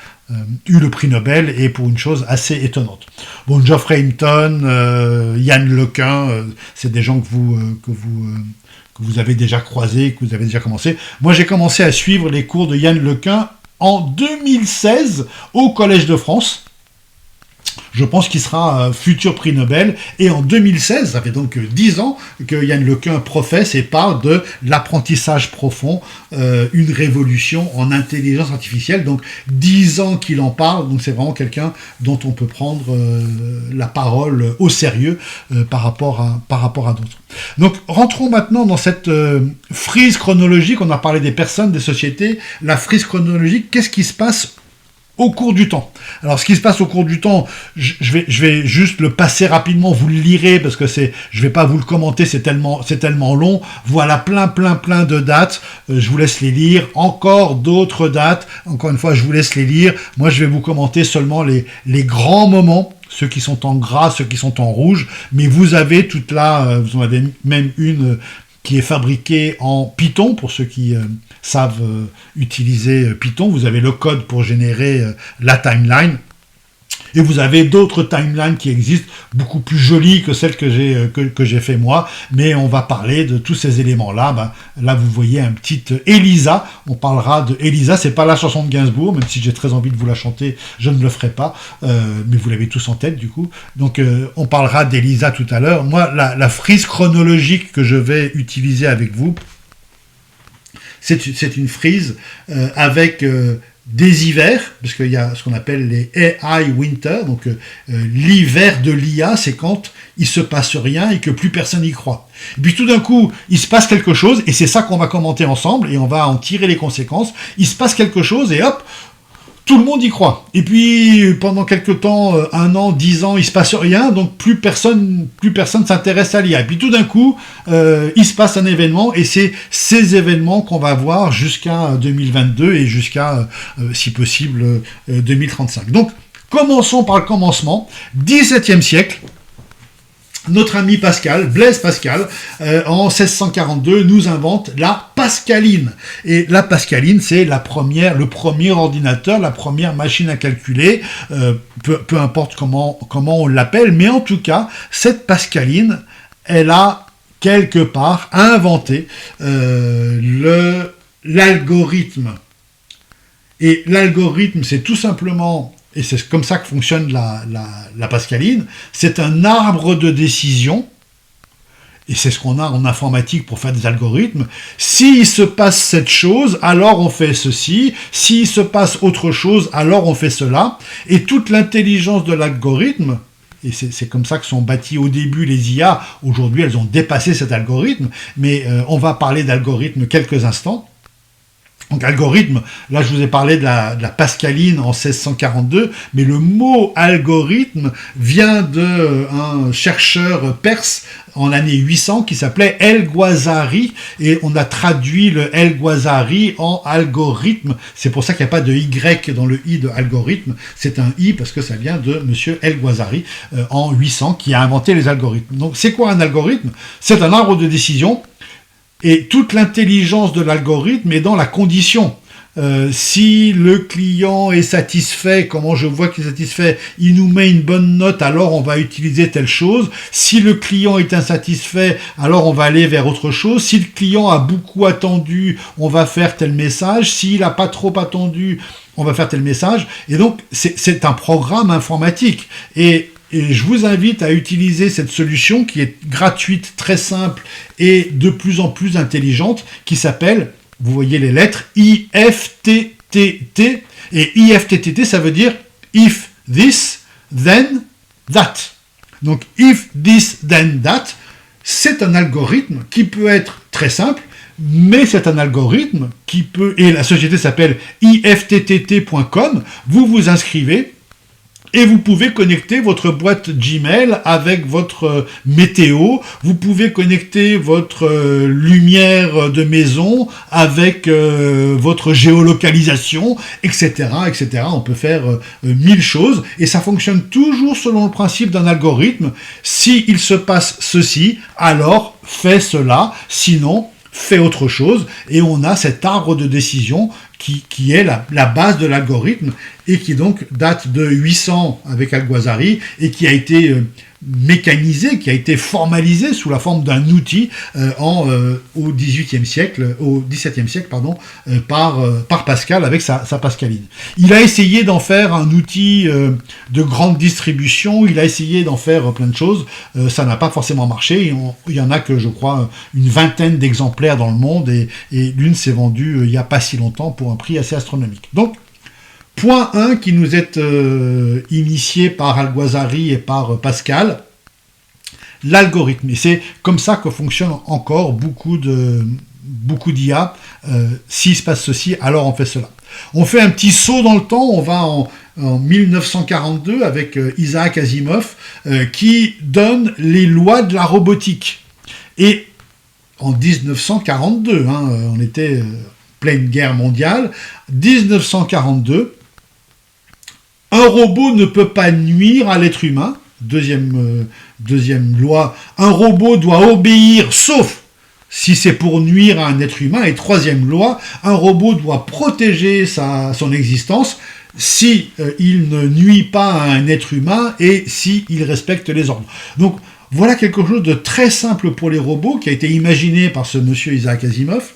eu le prix Nobel et pour une chose assez étonnante. Bon, Geoffrey Hinton, Yann Lequin, c'est des gens que vous avez déjà croisés, que vous avez déjà commencé. Moi, j'ai commencé à suivre les cours de Yann Lequin en 2016 au Collège de France. Je pense qu'il sera futur prix Nobel. Et en 2016, ça fait donc 10 ans que Yann Lequin professe et parle de l'apprentissage profond, une révolution en intelligence artificielle. Donc 10 ans qu'il en parle, donc c'est vraiment quelqu'un dont on peut prendre la parole au sérieux par rapport à d'autres. Donc rentrons maintenant dans cette frise chronologique. On a parlé des personnes, des sociétés. La frise chronologique, qu'est-ce qui se passe au cours du temps? Alors, ce qui se passe au cours du temps, je vais juste le passer rapidement, vous le lirez, parce que je vais pas vous le commenter, c'est tellement long. Voilà plein de dates. Je vous laisse les lire. Encore d'autres dates. Encore une fois, je vous laisse les lire. Moi, je vais vous commenter seulement les grands moments, ceux qui sont en gras, ceux qui sont en rouge. Mais vous avez vous en avez même une qui est fabriquée en Python, pour ceux qui savent utiliser Python. Vous avez le code pour générer la timeline. Et vous avez d'autres timelines qui existent, beaucoup plus jolies que celles que j'ai fait moi, mais on va parler de tous ces éléments-là. Là, vous voyez un petit Elisa, on parlera de Elisa, c'est pas la chanson de Gainsbourg, même si j'ai très envie de vous la chanter, je ne le ferai pas, mais vous l'avez tous en tête du coup. Donc on parlera d'Elisa tout à l'heure. Moi, la frise chronologique que je vais utiliser avec vous, c'est une frise avec des hivers, parce qu'il y a ce qu'on appelle les AI Winter, donc l'hiver de l'IA, c'est quand il se passe rien et que plus personne n'y croit. Et puis tout d'un coup, il se passe quelque chose, et c'est ça qu'on va commenter ensemble, et on va en tirer les conséquences. Il se passe quelque chose, et hop, tout le monde y croit. Et puis, pendant quelques temps, 1 an, 10 ans, il se passe rien, donc plus personne s'intéresse à l'IA. Et puis tout d'un coup, il se passe un événement, et c'est ces événements qu'on va voir jusqu'à 2022 et jusqu'à, si possible, 2035. Donc, commençons par le commencement. 17e siècle. Notre ami Pascal, Blaise Pascal, en 1642, nous invente la pascaline. Et la pascaline, c'est le premier ordinateur, la première machine à calculer, peu importe comment on l'appelle, mais en tout cas, cette pascaline, elle a quelque part inventé l'algorithme. Et l'algorithme, c'est tout simplement... Et c'est comme ça que fonctionne la pascaline, c'est un arbre de décision, et c'est ce qu'on a en informatique pour faire des algorithmes. S'il se passe cette chose, alors on fait ceci, s'il se passe autre chose, alors on fait cela, et toute l'intelligence de l'algorithme, et c'est comme ça que sont bâtis au début les IA, aujourd'hui elles ont dépassé cet algorithme, mais on va parler d'algorithme quelques instants. Donc algorithme, là je vous ai parlé de la pascaline en 1642, mais le mot algorithme vient d'un chercheur perse en l'année 800 qui s'appelait El-Ghwazari, et on a traduit le El-Ghwazari en algorithme. C'est pour ça qu'il n'y a pas de Y dans le I de algorithme, c'est un I parce que ça vient de monsieur El-Ghwazari en 800 qui a inventé les algorithmes. Donc c'est quoi un algorithme? C'est un arbre de décision. Et toute l'intelligence de l'algorithme est dans la condition. Si le client est satisfait, comment je vois qu'il est satisfait, il nous met une bonne note, alors on va utiliser telle chose. Si le client est insatisfait, alors on va aller vers autre chose. Si le client a beaucoup attendu, on va faire tel message. S'il n'a pas trop attendu, on va faire tel message. Et donc, c'est un programme informatique. Et je vous invite à utiliser cette solution qui est gratuite, très simple et de plus en plus intelligente, qui s'appelle, vous voyez les lettres, IFTTT. Et IFTTT, ça veut dire if this, then that. Donc if this, then that, c'est un algorithme qui peut être très simple, mais c'est un algorithme qui peut, et la société s'appelle ifttt.com, vous vous inscrivez, Et vous pouvez connecter votre boîte Gmail avec votre météo, vous pouvez connecter votre lumière de maison avec votre géolocalisation, etc., etc. On peut faire 1000 choses, et ça fonctionne toujours selon le principe d'un algorithme. S'il se passe ceci, alors fais cela, sinon fais autre chose, et on a cet arbre de décision qui est la base de l'algorithme, et qui donc date de 800 avec Al-Ghazari, et qui a été mécanisé, qui a été formalisé sous la forme d'un outil au XVIIe siècle, au XVIIe siècle, par Pascal avec sa Pascaline. Il a essayé d'en faire un outil de grande distribution, il a essayé d'en faire plein de choses, ça n'a pas forcément marché, il y en a que je crois une vingtaine d'exemplaires dans le monde, et l'une s'est vendue il n'y a pas si longtemps pour un prix assez astronomique. Donc, point 1 qui nous est initié par Al-Ghazari et par Pascal, l'algorithme. Et c'est comme ça que fonctionne encore beaucoup d'IA. S'il se passe ceci, alors on fait cela. On fait un petit saut dans le temps, on va en 1942 avec Isaac Asimov, qui donne les lois de la robotique. Et en 1942, on était pleine guerre mondiale, 1942, un robot ne peut pas nuire à l'être humain. Deuxième loi, un robot doit obéir, sauf si c'est pour nuire à un être humain. Et troisième loi, un robot doit protéger son existence si il ne nuit pas à un être humain et s'il respecte les ordres. Donc voilà quelque chose de très simple pour les robots qui a été imaginé par ce monsieur Isaac Asimov.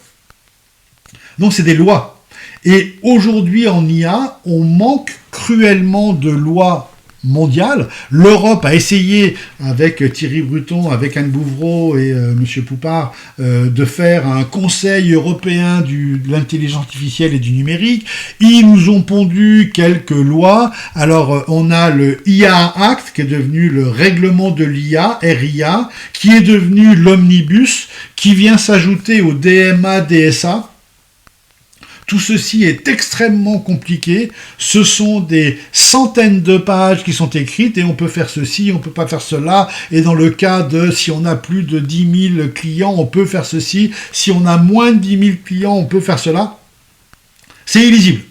Donc c'est des lois. Et aujourd'hui en IA, on manque cruellement de lois mondiales. L'Europe a essayé, avec Thierry Bruton, avec Anne Bouvreau et M. Poupard, de faire un conseil européen de l'intelligence artificielle et du numérique. Ils nous ont pondu quelques lois. Alors, on a le IA Act, qui est devenu le règlement de l'IA, RIA, qui est devenu l'Omnibus, qui vient s'ajouter au DMA, DSA. Tout ceci est extrêmement compliqué, ce sont des centaines de pages qui sont écrites, et on peut faire ceci, on peut pas faire cela, et dans le cas de, si on a plus de 10 000 clients, on peut faire ceci, si on a moins de 10 000 clients, on peut faire cela. C'est illisible.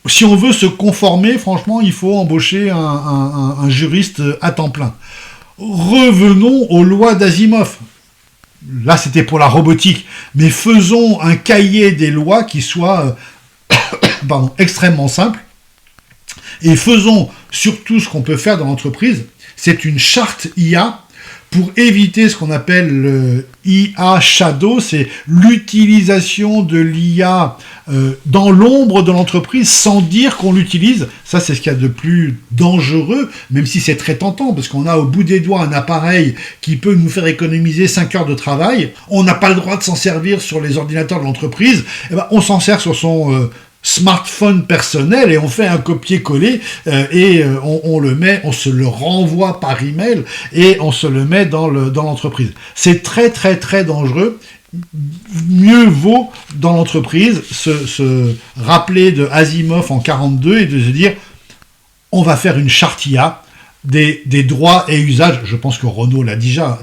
Si on veut se conformer, franchement, il faut embaucher un juriste à temps plein. Revenons aux lois d'Asimov. Là, c'était pour la robotique, mais faisons un cahier des lois qui soit extrêmement simple, et faisons surtout ce qu'on peut faire dans l'entreprise, c'est une charte IA pour éviter ce qu'on appelle le IA shadow, c'est l'utilisation de l'IA dans l'ombre de l'entreprise sans dire qu'on l'utilise. Ça, c'est ce qu'il y a de plus dangereux, même si c'est très tentant, parce qu'on a au bout des doigts un appareil qui peut nous faire économiser 5 heures de travail. On n'a pas le droit de s'en servir sur les ordinateurs de l'entreprise. On s'en sert sur son smartphone personnel, et on fait un copier-coller, et on se le renvoie par email, et on se le met dans l'entreprise. C'est très très très dangereux. Mieux vaut dans l'entreprise se rappeler de Asimov en 42 et de se dire on va faire une charte IA des droits et usages. Je pense que Renault l'a déjà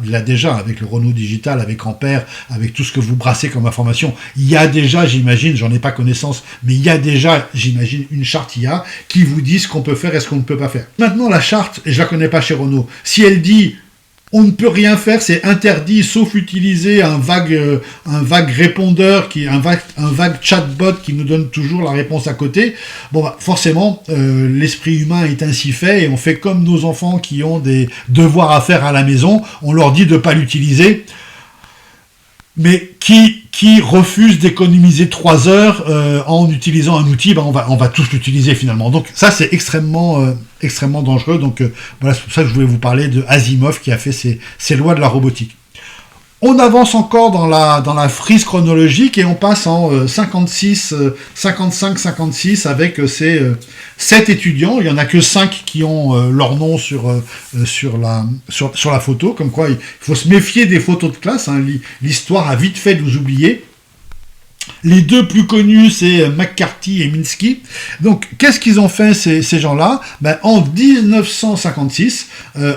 avec le Renault Digital, avec Ampère, avec tout ce que vous brassez comme information. Il y a déjà, j'imagine, j'en ai pas connaissance, mais il y a déjà, j'imagine, une charte IA qui vous dit ce qu'on peut faire et ce qu'on ne peut pas faire. Maintenant, la charte, et je la connais pas chez Renault, si elle dit on ne peut rien faire, c'est interdit, sauf utiliser un vague répondeur, un vague chatbot qui nous donne toujours la réponse à côté. Forcément, l'esprit humain est ainsi fait, et on fait comme nos enfants qui ont des devoirs à faire à la maison. On leur dit de pas l'utiliser. Mais qui refuse d'économiser 3 heures en utilisant un outil, on va tous l'utiliser finalement. Donc ça, c'est extrêmement dangereux. Donc voilà, c'est pour ça que je voulais vous parler de Asimov qui a fait ces lois de la robotique. On avance encore dans la frise chronologique, et on passe en 55-56 avec ces 7 étudiants. Il n'y en a que 5 qui ont leur nom sur la photo, comme quoi il faut se méfier des photos de classe. L'histoire a vite fait de vous oublier. Les deux plus connus, c'est McCarthy et Minsky. Donc, qu'est-ce qu'ils ont fait, ces gens-là? En 1956,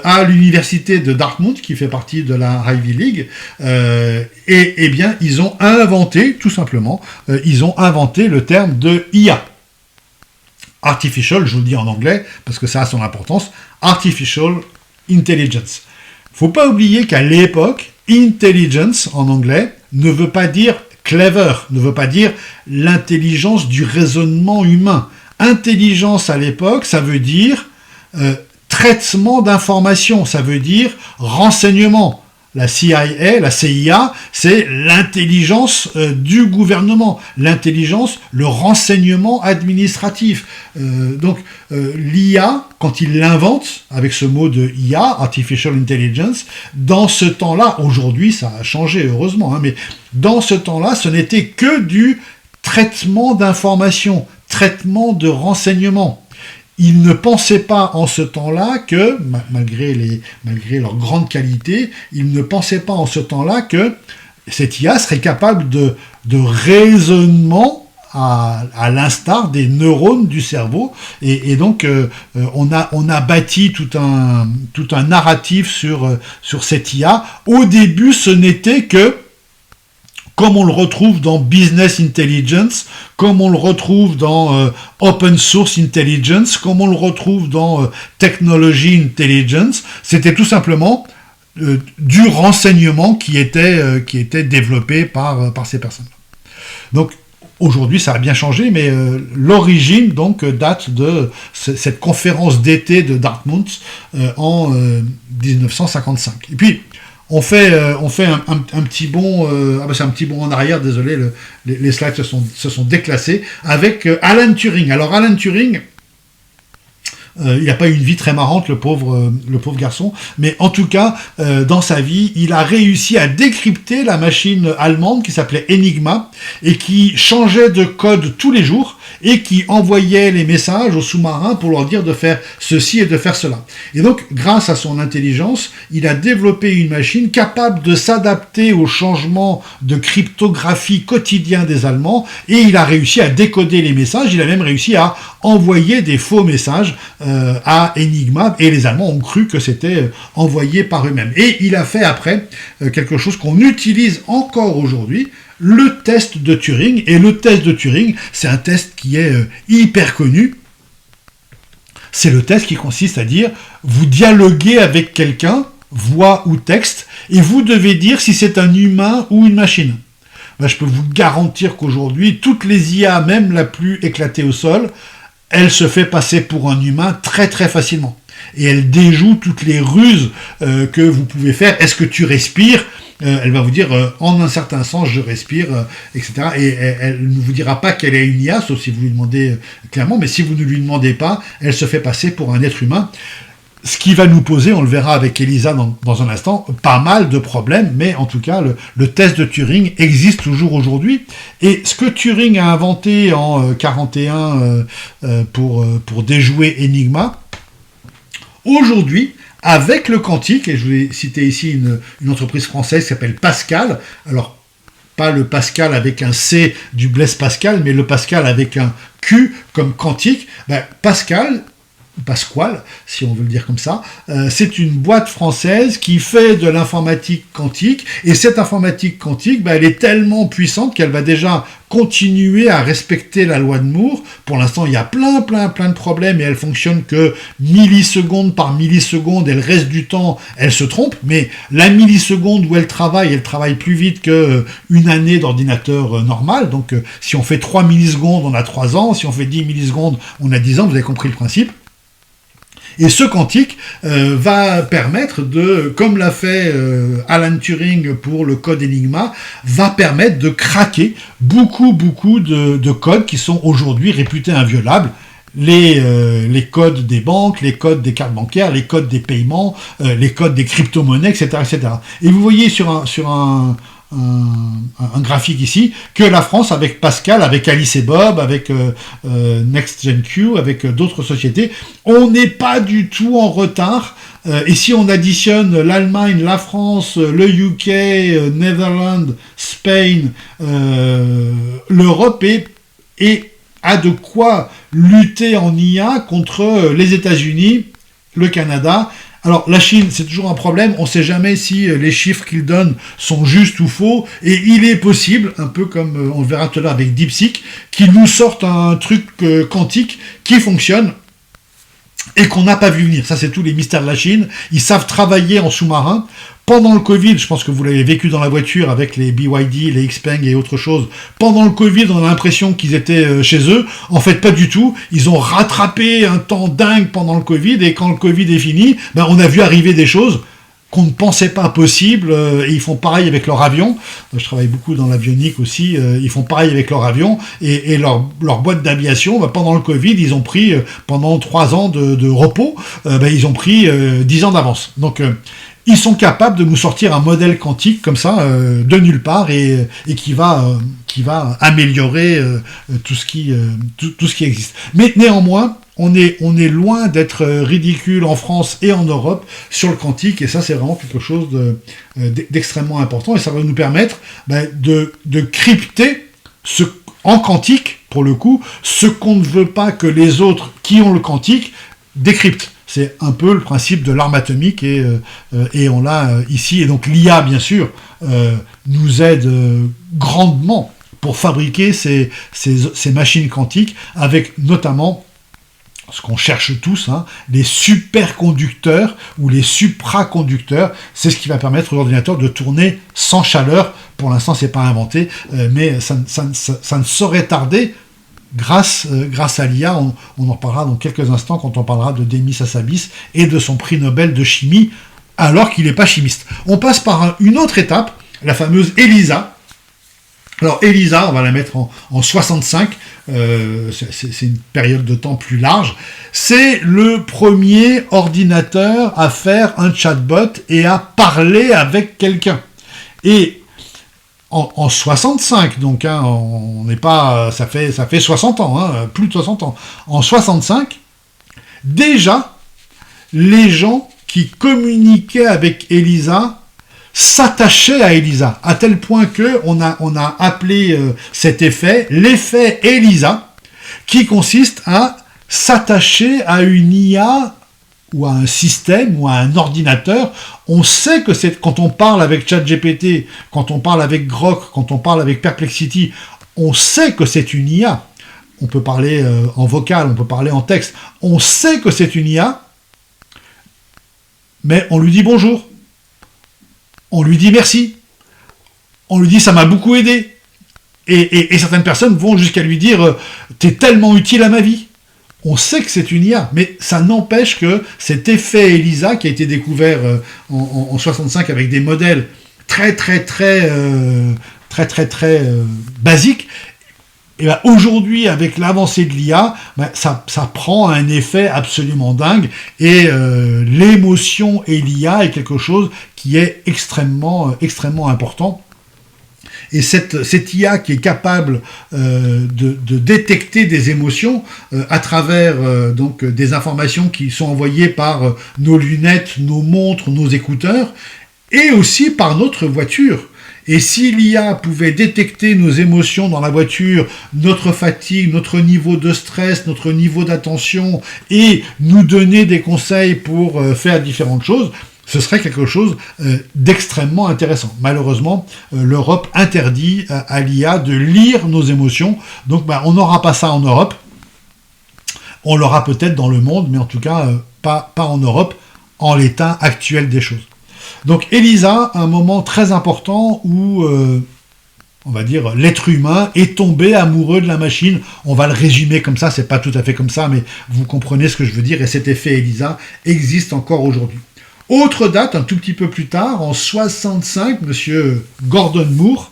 à l'université de Dartmouth, qui fait partie de la Ivy League, bien, ils ont inventé, tout simplement, ils ont inventé le terme de IA. Artificial, je vous le dis en anglais, parce que ça a son importance, Artificial Intelligence. Faut pas oublier qu'à l'époque, intelligence, en anglais, ne veut pas dire clever, ne veut pas dire l'intelligence du raisonnement humain. Intelligence à l'époque, ça veut dire traitement d'informations, ça veut dire renseignement. La CIA, la CIA, c'est l'intelligence du gouvernement, l'intelligence, le renseignement administratif. L'IA, quand il l'invente, avec ce mot de IA, Artificial Intelligence, dans ce temps-là, aujourd'hui ça a changé heureusement, mais dans ce temps-là, ce n'était que du traitement d'informations, traitement de renseignements. Ils ne pensaient pas en ce temps-là que, malgré leur grande qualité, ils ne pensaient pas en ce temps-là que cette IA serait capable de raisonnement à l'instar des neurones du cerveau. Et donc, on a bâti tout un narratif sur cette IA. Au début, ce n'était que, comme on le retrouve dans Business Intelligence, comme on le retrouve dans Open Source Intelligence, comme on le retrouve dans Technology Intelligence, c'était tout simplement du renseignement qui était développé par ces personnes. Donc, aujourd'hui, ça a bien changé, mais l'origine donc date de cette conférence d'été de Dartmouth en 1955. Et puis, on fait un petit bond, c'est un petit bond en arrière, désolé, les slides se sont déclassés, avec Alan Turing. Alors Alan Turing, il n'a pas eu une vie très marrante, le pauvre garçon, mais en tout cas, dans sa vie, il a réussi à décrypter la machine allemande qui s'appelait Enigma, et qui changeait de code tous les jours, et qui envoyait les messages aux sous-marins pour leur dire de faire ceci et de faire cela. Et donc, grâce à son intelligence, il a développé une machine capable de s'adapter aux changements de cryptographie quotidien des Allemands, et il a réussi à décoder les messages, il a même réussi à envoyer des faux messages à Enigma, et les Allemands ont cru que c'était envoyé par eux-mêmes. Et il a fait après quelque chose qu'on utilise encore aujourd'hui, le test de Turing. Et le test de Turing, c'est un test qui est hyper connu. C'est le test qui consiste à dire, vous dialoguez avec quelqu'un, voix ou texte, et vous devez dire si c'est un humain ou une machine. Je peux vous garantir qu'aujourd'hui, toutes les IA, même la plus éclatée au sol, elle se fait passer pour un humain très très facilement. Et elle déjoue toutes les ruses que vous pouvez faire. Est-ce que tu respires ? Elle va vous dire, en un certain sens, je respire, etc. Et elle ne vous dira pas qu'elle est une IA, sauf si vous lui demandez clairement, mais si vous ne lui demandez pas, elle se fait passer pour un être humain. Ce qui va nous poser, on le verra avec Elisa dans un instant, pas mal de problèmes, mais en tout cas, le test de Turing existe toujours aujourd'hui. Et ce que Turing a inventé en 1941 pour déjouer Enigma, aujourd'hui, avec le quantique, et je vais citer ici une entreprise française qui s'appelle Pascal, alors pas le Pascal avec un C du Blaise Pascal, mais le Pascal avec un Q comme quantique, Pasquale, si on veut le dire comme ça, c'est une boîte française qui fait de l'informatique quantique, et cette informatique quantique, elle est tellement puissante qu'elle va déjà continuer à respecter la loi de Moore. Pour l'instant, il y a plein de problèmes, et elle fonctionne que milliseconde par milliseconde, et le reste du temps, elle se trompe, mais la milliseconde où elle travaille plus vite qu'une année d'ordinateur normal. Donc, si on fait 3 millisecondes, on a 3 ans, si on fait 10 millisecondes, on a 10 ans, vous avez compris le principe. Et ce quantique va permettre comme l'a fait Alan Turing pour le code Enigma, va permettre de craquer beaucoup de codes qui sont aujourd'hui réputés inviolables. Les codes des banques, les codes des cartes bancaires, les codes des paiements, les codes des crypto-monnaies, etc., etc. Et vous voyez sur un un graphique ici, que la France avec Pascal, avec Alice et Bob, avec NextGenQ, avec d'autres sociétés. On n'est pas du tout en retard. Et si on additionne l'Allemagne, la France, le UK, Netherlands, Spain, l'Europe a de quoi lutter en IA contre les États-Unis, le Canada. Alors la Chine, c'est toujours un problème, on ne sait jamais si les chiffres qu'ils donnent sont justes ou faux, et il est possible, un peu comme on le verra tout à l'heure avec DeepSeek, qu'ils nous sortent un truc quantique qui fonctionne, et qu'on n'a pas vu venir. Ça, c'est tous les mystères de la Chine. Ils savent travailler en sous-marin. Pendant le Covid, je pense que vous l'avez vécu dans la voiture avec les BYD, les Xpeng et autre chose. Pendant le Covid, on a l'impression qu'ils étaient chez eux. En fait, pas du tout. Ils ont rattrapé un temps dingue pendant le Covid, et quand le Covid est fini, on a vu arriver des choses qu'on ne pensait pas possible, et ils font pareil avec leur avion. Je travaille beaucoup dans l'avionique aussi, ils font pareil avec leur avion, et leur boîte d'aviation, pendant le Covid, ils ont pris, pendant 3 ans de repos, ils ont pris 10 ans d'avance. Donc, ils sont capables de nous sortir un modèle quantique comme ça, de nulle part, et qui va améliorer tout ce qui existe. Mais néanmoins, on est loin d'être ridicule en France et en Europe sur le quantique, et ça, c'est vraiment quelque chose d'extrêmement important, et ça va nous permettre de crypter en quantique, pour le coup, ce qu'on ne veut pas que les autres qui ont le quantique décryptent. C'est un peu le principe de l'arme atomique, et on l'a ici. Et donc l'IA, bien sûr, nous aide grandement pour fabriquer ces machines quantiques, avec notamment ce qu'on cherche tous, les superconducteurs ou les supraconducteurs. C'est ce qui va permettre aux ordinateurs de tourner sans chaleur. Pour l'instant, c'est pas inventé, mais ça ne saurait tarder. Grâce à l'IA, on en parlera dans quelques instants quand on parlera de Demis Hassabis et de son prix Nobel de chimie, alors qu'il n'est pas chimiste. On passe par une autre étape, la fameuse ELISA. Alors ELISA, on va la mettre en 65, c'est une période de temps plus large. C'est le premier ordinateur à faire un chatbot et à parler avec quelqu'un. Et en 65, donc, on n'est pas, ça fait 60 ans, plus de 60 ans. En 65, déjà, les gens qui communiquaient avec ELISA s'attachaient à ELISA, à tel point que on a appelé cet effet l'effet ELISA, qui consiste à s'attacher à une IA ou à un système ou à un ordinateur. On sait que quand on parle avec ChatGPT, quand on parle avec Grok, quand on parle avec Perplexity, on sait que c'est une IA. On peut parler en vocal, on peut parler en texte. On sait que c'est une IA, mais on lui dit bonjour. On lui dit merci. On lui dit ça m'a beaucoup aidé. Et certaines personnes vont jusqu'à lui dire t'es tellement utile à ma vie. On sait que c'est une IA, mais ça n'empêche que cet effet ELISA qui a été découvert en 65 avec des modèles très basiques, et aujourd'hui, avec l'avancée de l'IA, ça prend un effet absolument dingue, et l'émotion et l'IA est quelque chose qui est extrêmement important. Et cette IA qui est capable de détecter des émotions à travers donc des informations qui sont envoyées par nos lunettes, nos montres, nos écouteurs, et aussi par notre voiture. Et si l'IA pouvait détecter nos émotions dans la voiture, notre fatigue, notre niveau de stress, notre niveau d'attention, et nous donner des conseils pour faire différentes choses, ce serait quelque chose d'extrêmement intéressant. Malheureusement, l'Europe interdit à l'IA de lire nos émotions, donc on n'aura pas ça en Europe. On l'aura peut-être dans le monde, mais en tout cas pas en Europe, en l'état actuel des choses. Donc ELISA, un moment très important où, on va dire, l'être humain est tombé amoureux de la machine. On va le résumer comme ça, c'est pas tout à fait comme ça, mais vous comprenez ce que je veux dire, et cet effet ELISA existe encore aujourd'hui. Autre date, un tout petit peu plus tard, en 65, monsieur Gordon Moore,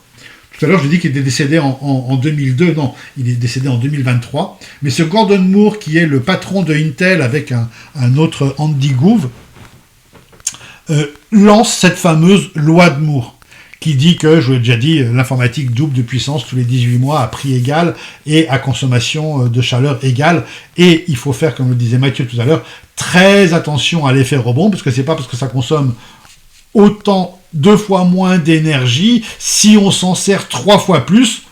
tout à l'heure je dis qu'il était décédé en 2002, non, il est décédé en 2023, mais ce Gordon Moore, qui est le patron de Intel avec un autre Andy Grove, lance cette fameuse loi de Moore, qui dit que, je vous l'ai déjà dit, l'informatique double de puissance tous les 18 mois à prix égal et à consommation de chaleur égale. Et il faut faire, comme le disait Mathieu tout à l'heure, très attention à l'effet rebond, parce que c'est pas parce que ça consomme autant, 2 fois moins d'énergie, si on s'en sert 3 fois plus,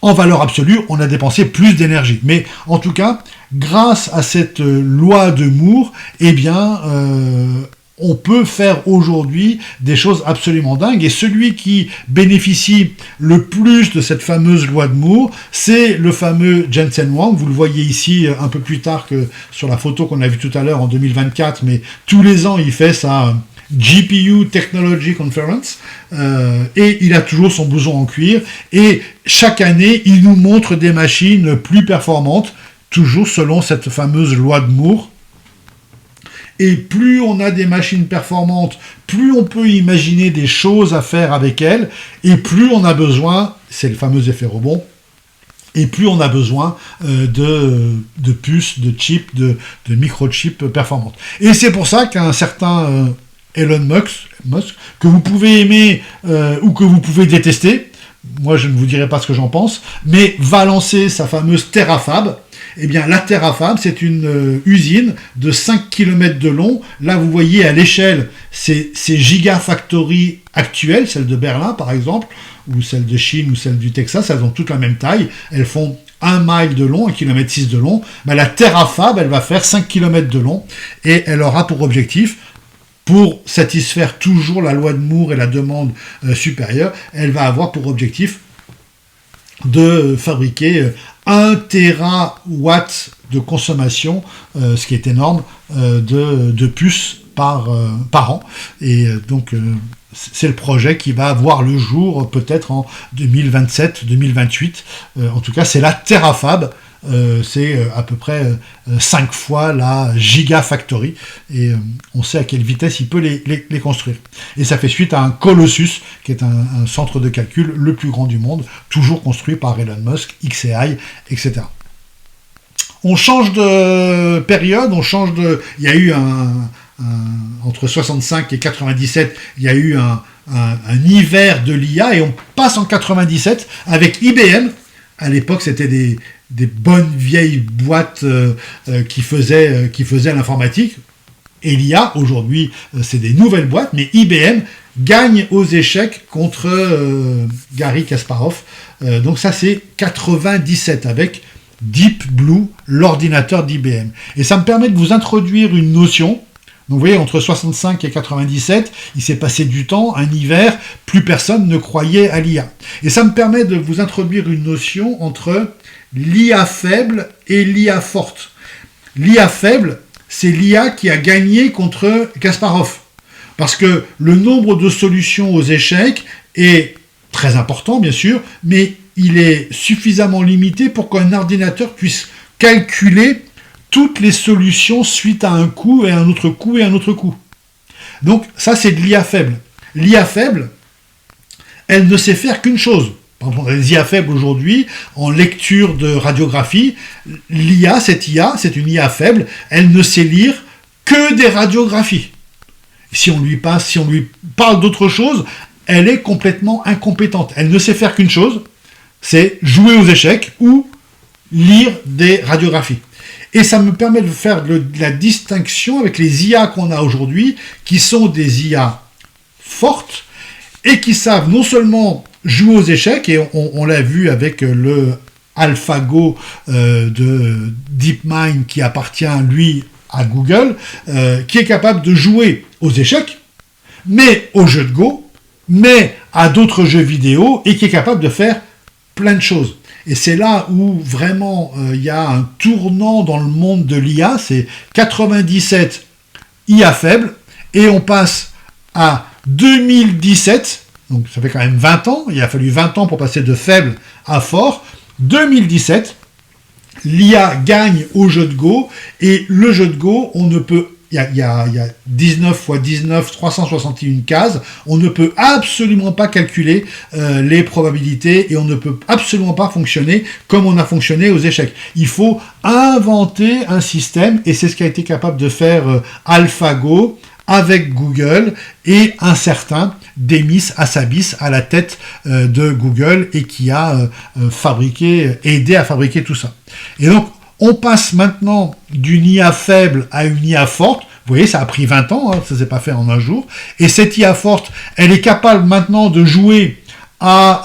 en valeur absolue, on a dépensé plus d'énergie. Mais en tout cas, grâce à cette loi de Moore, eh bien, on peut faire aujourd'hui des choses absolument dingues. Et celui qui bénéficie le plus de cette fameuse loi de Moore, c'est le fameux Jensen Huang. Vous le voyez ici un peu plus tard que sur la photo qu'on a vue tout à l'heure en 2024, mais tous les ans, il fait sa GPU Technology Conference, et il a toujours son blouson en cuir, et chaque année, il nous montre des machines plus performantes, toujours selon cette fameuse loi de Moore. Et plus on a des machines performantes, plus on peut imaginer des choses à faire avec elles, et plus on a besoin, c'est le fameux effet rebond, et plus on a besoin de puces, de chips, de microchips performantes. Et c'est pour ça qu'un certain Elon Musk, que vous pouvez aimer ou que vous pouvez détester, moi je ne vous dirai pas ce que j'en pense, mais va lancer sa fameuse Terafab. Eh bien, la Terafab, c'est une usine de 5 km de long. Là, vous voyez à l'échelle, ces gigafactories actuelles, celles de Berlin par exemple, ou celles de Chine ou celles du Texas, elles ont toutes la même taille. Elles font 1 mile de long, 1,6 km de long. Mais la Terafab, elle va faire 5 km de long et elle aura pour objectif, pour satisfaire toujours la loi de Moore et la demande supérieure, elle va avoir pour objectif de fabriquer 1 terawatt de consommation, ce qui est énorme, de puces par an. Et donc, c'est le projet qui va voir le jour peut-être en 2027-2028. En tout cas, c'est la Terafab. C'est à peu près 5 fois la Gigafactory, et on sait à quelle vitesse il peut les construire. Et ça fait suite à un Colossus, qui est un centre de calcul le plus grand du monde, toujours construit par Elon Musk, XAI, etc. On change de période, il y a eu entre 65 et 97, il y a eu un hiver de l'IA, et on passe en 97 avec IBM. À l'époque, c'était des bonnes vieilles boîtes qui faisaient l'informatique. Et l'IA, aujourd'hui, c'est des nouvelles boîtes, mais IBM gagne aux échecs contre Garry Kasparov. Donc ça, c'est 97 avec Deep Blue, l'ordinateur d'IBM. Et ça me permet de vous introduire une notion. Donc vous voyez, entre 65 et 97, il s'est passé du temps, un hiver, plus personne ne croyait à l'IA. Et ça me permet de vous introduire une notion entre l'IA faible et l'IA forte. L'IA faible, c'est l'IA qui a gagné contre Kasparov. Parce que le nombre de solutions aux échecs est très important, bien sûr, mais il est suffisamment limité pour qu'un ordinateur puisse calculer toutes les solutions suite à un coup et un autre coup et un autre coup. Donc ça, c'est de l'IA faible. L'IA faible, elle ne sait faire qu'une chose. Par exemple, les IA faibles aujourd'hui, en lecture de radiographie, cette IA, c'est une IA faible, elle ne sait lire que des radiographies. Si on lui parle d'autre chose, elle est complètement incompétente. Elle ne sait faire qu'une chose, c'est jouer aux échecs ou lire des radiographies. Et ça me permet de faire la distinction avec les IA qu'on a aujourd'hui, qui sont des IA fortes, et qui savent non seulement jouer aux échecs, et on l'a vu avec le AlphaGo de DeepMind, qui appartient, lui, à Google, qui est capable de jouer aux échecs, mais aux jeux de Go, mais à d'autres jeux vidéo, et qui est capable de faire plein de choses. Et c'est là où vraiment il y a un tournant dans le monde de l'IA, c'est 97 IA faible, et on passe à 2017, donc ça fait quand même 20 ans, il a fallu 20 ans pour passer de faible à fort. 2017, l'IA gagne au jeu de Go, et le jeu de Go, on ne peut... Il y a 19 x 19, 361 cases. On ne peut absolument pas calculer les probabilités, et on ne peut absolument pas fonctionner comme on a fonctionné aux échecs. Il faut inventer un système, et c'est ce qu'a été capable de faire AlphaGo avec Google et un certain Demis Hassabis à la tête de Google et qui a aidé à fabriquer tout ça. Et donc, on passe maintenant d'une IA faible à une IA forte. Vous voyez, ça a pris 20 ans, ça ne s'est pas fait en un jour. Et cette IA forte, elle est capable maintenant de jouer à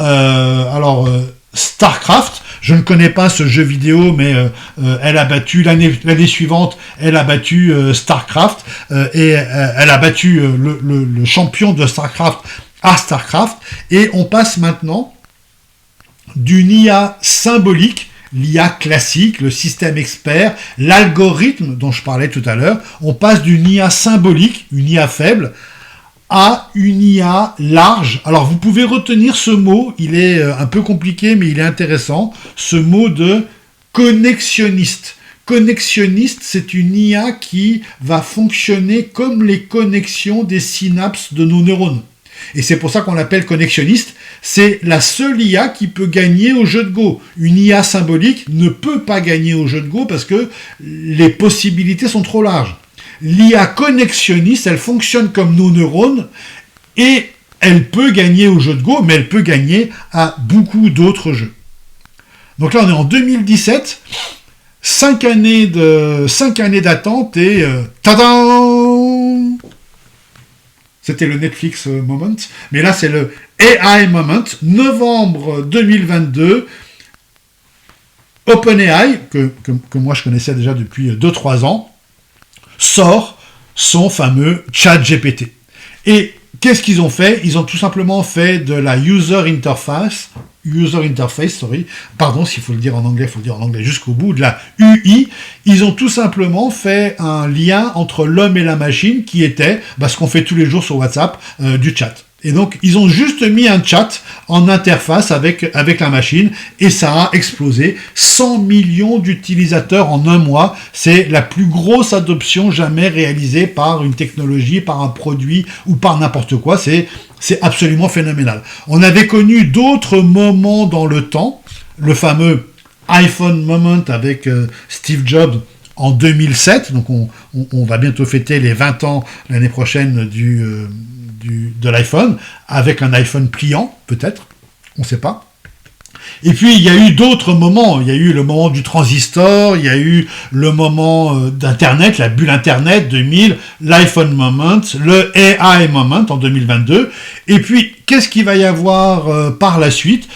StarCraft. Je ne connais pas ce jeu vidéo, mais elle a battu l'année suivante, elle a battu StarCraft et elle a battu le champion de StarCraft à StarCraft. Et on passe maintenant d'une IA symbolique, l'IA classique, le système expert, l'algorithme dont je parlais tout à l'heure, on passe d'une IA symbolique, une IA faible, à une IA large. Alors vous pouvez retenir ce mot, il est un peu compliqué mais il est intéressant, ce mot de connexionniste. Connexionniste, c'est une IA qui va fonctionner comme les connexions des synapses de nos neurones. Et c'est pour ça qu'on l'appelle connexionniste. C'est la seule IA qui peut gagner au jeu de Go. Une IA symbolique ne peut pas gagner au jeu de Go parce que les possibilités sont trop larges. L'IA connexionniste, elle fonctionne comme nos neurones et elle peut gagner au jeu de Go, mais elle peut gagner à beaucoup d'autres jeux. Donc là, on est en 2017, 5 années d'attente et tadam! C'était le Netflix Moment, mais là c'est le AI Moment, novembre 2022. OpenAI, que moi je connaissais déjà depuis 2-3 ans, sort son fameux ChatGPT. Et qu'est-ce qu'ils ont fait? Ils ont tout simplement fait de la user interface, pardon, s'il faut le dire en anglais, il faut le dire en anglais jusqu'au bout, de la UI. Ils ont tout simplement fait un lien entre l'homme et la machine qui était, ce qu'on fait tous les jours sur WhatsApp, du chat. Et donc, ils ont juste mis un chat en interface avec la machine et ça a explosé. 100 millions d'utilisateurs en un mois. C'est la plus grosse adoption jamais réalisée par une technologie, par un produit ou par n'importe quoi. C'est absolument phénoménal. On avait connu d'autres moments dans le temps. Le fameux iPhone Moment avec Steve Jobs en 2007. Donc, on va bientôt fêter les 20 ans l'année prochaine de l'iPhone, avec un iPhone pliant, peut-être, on ne sait pas. Et puis, il y a eu d'autres moments. Il y a eu le moment du transistor, il y a eu le moment d'Internet, la bulle Internet 2000, l'iPhone Moment, le AI Moment en 2022. Et puis, qu'est-ce qu'il va y avoir par la suite?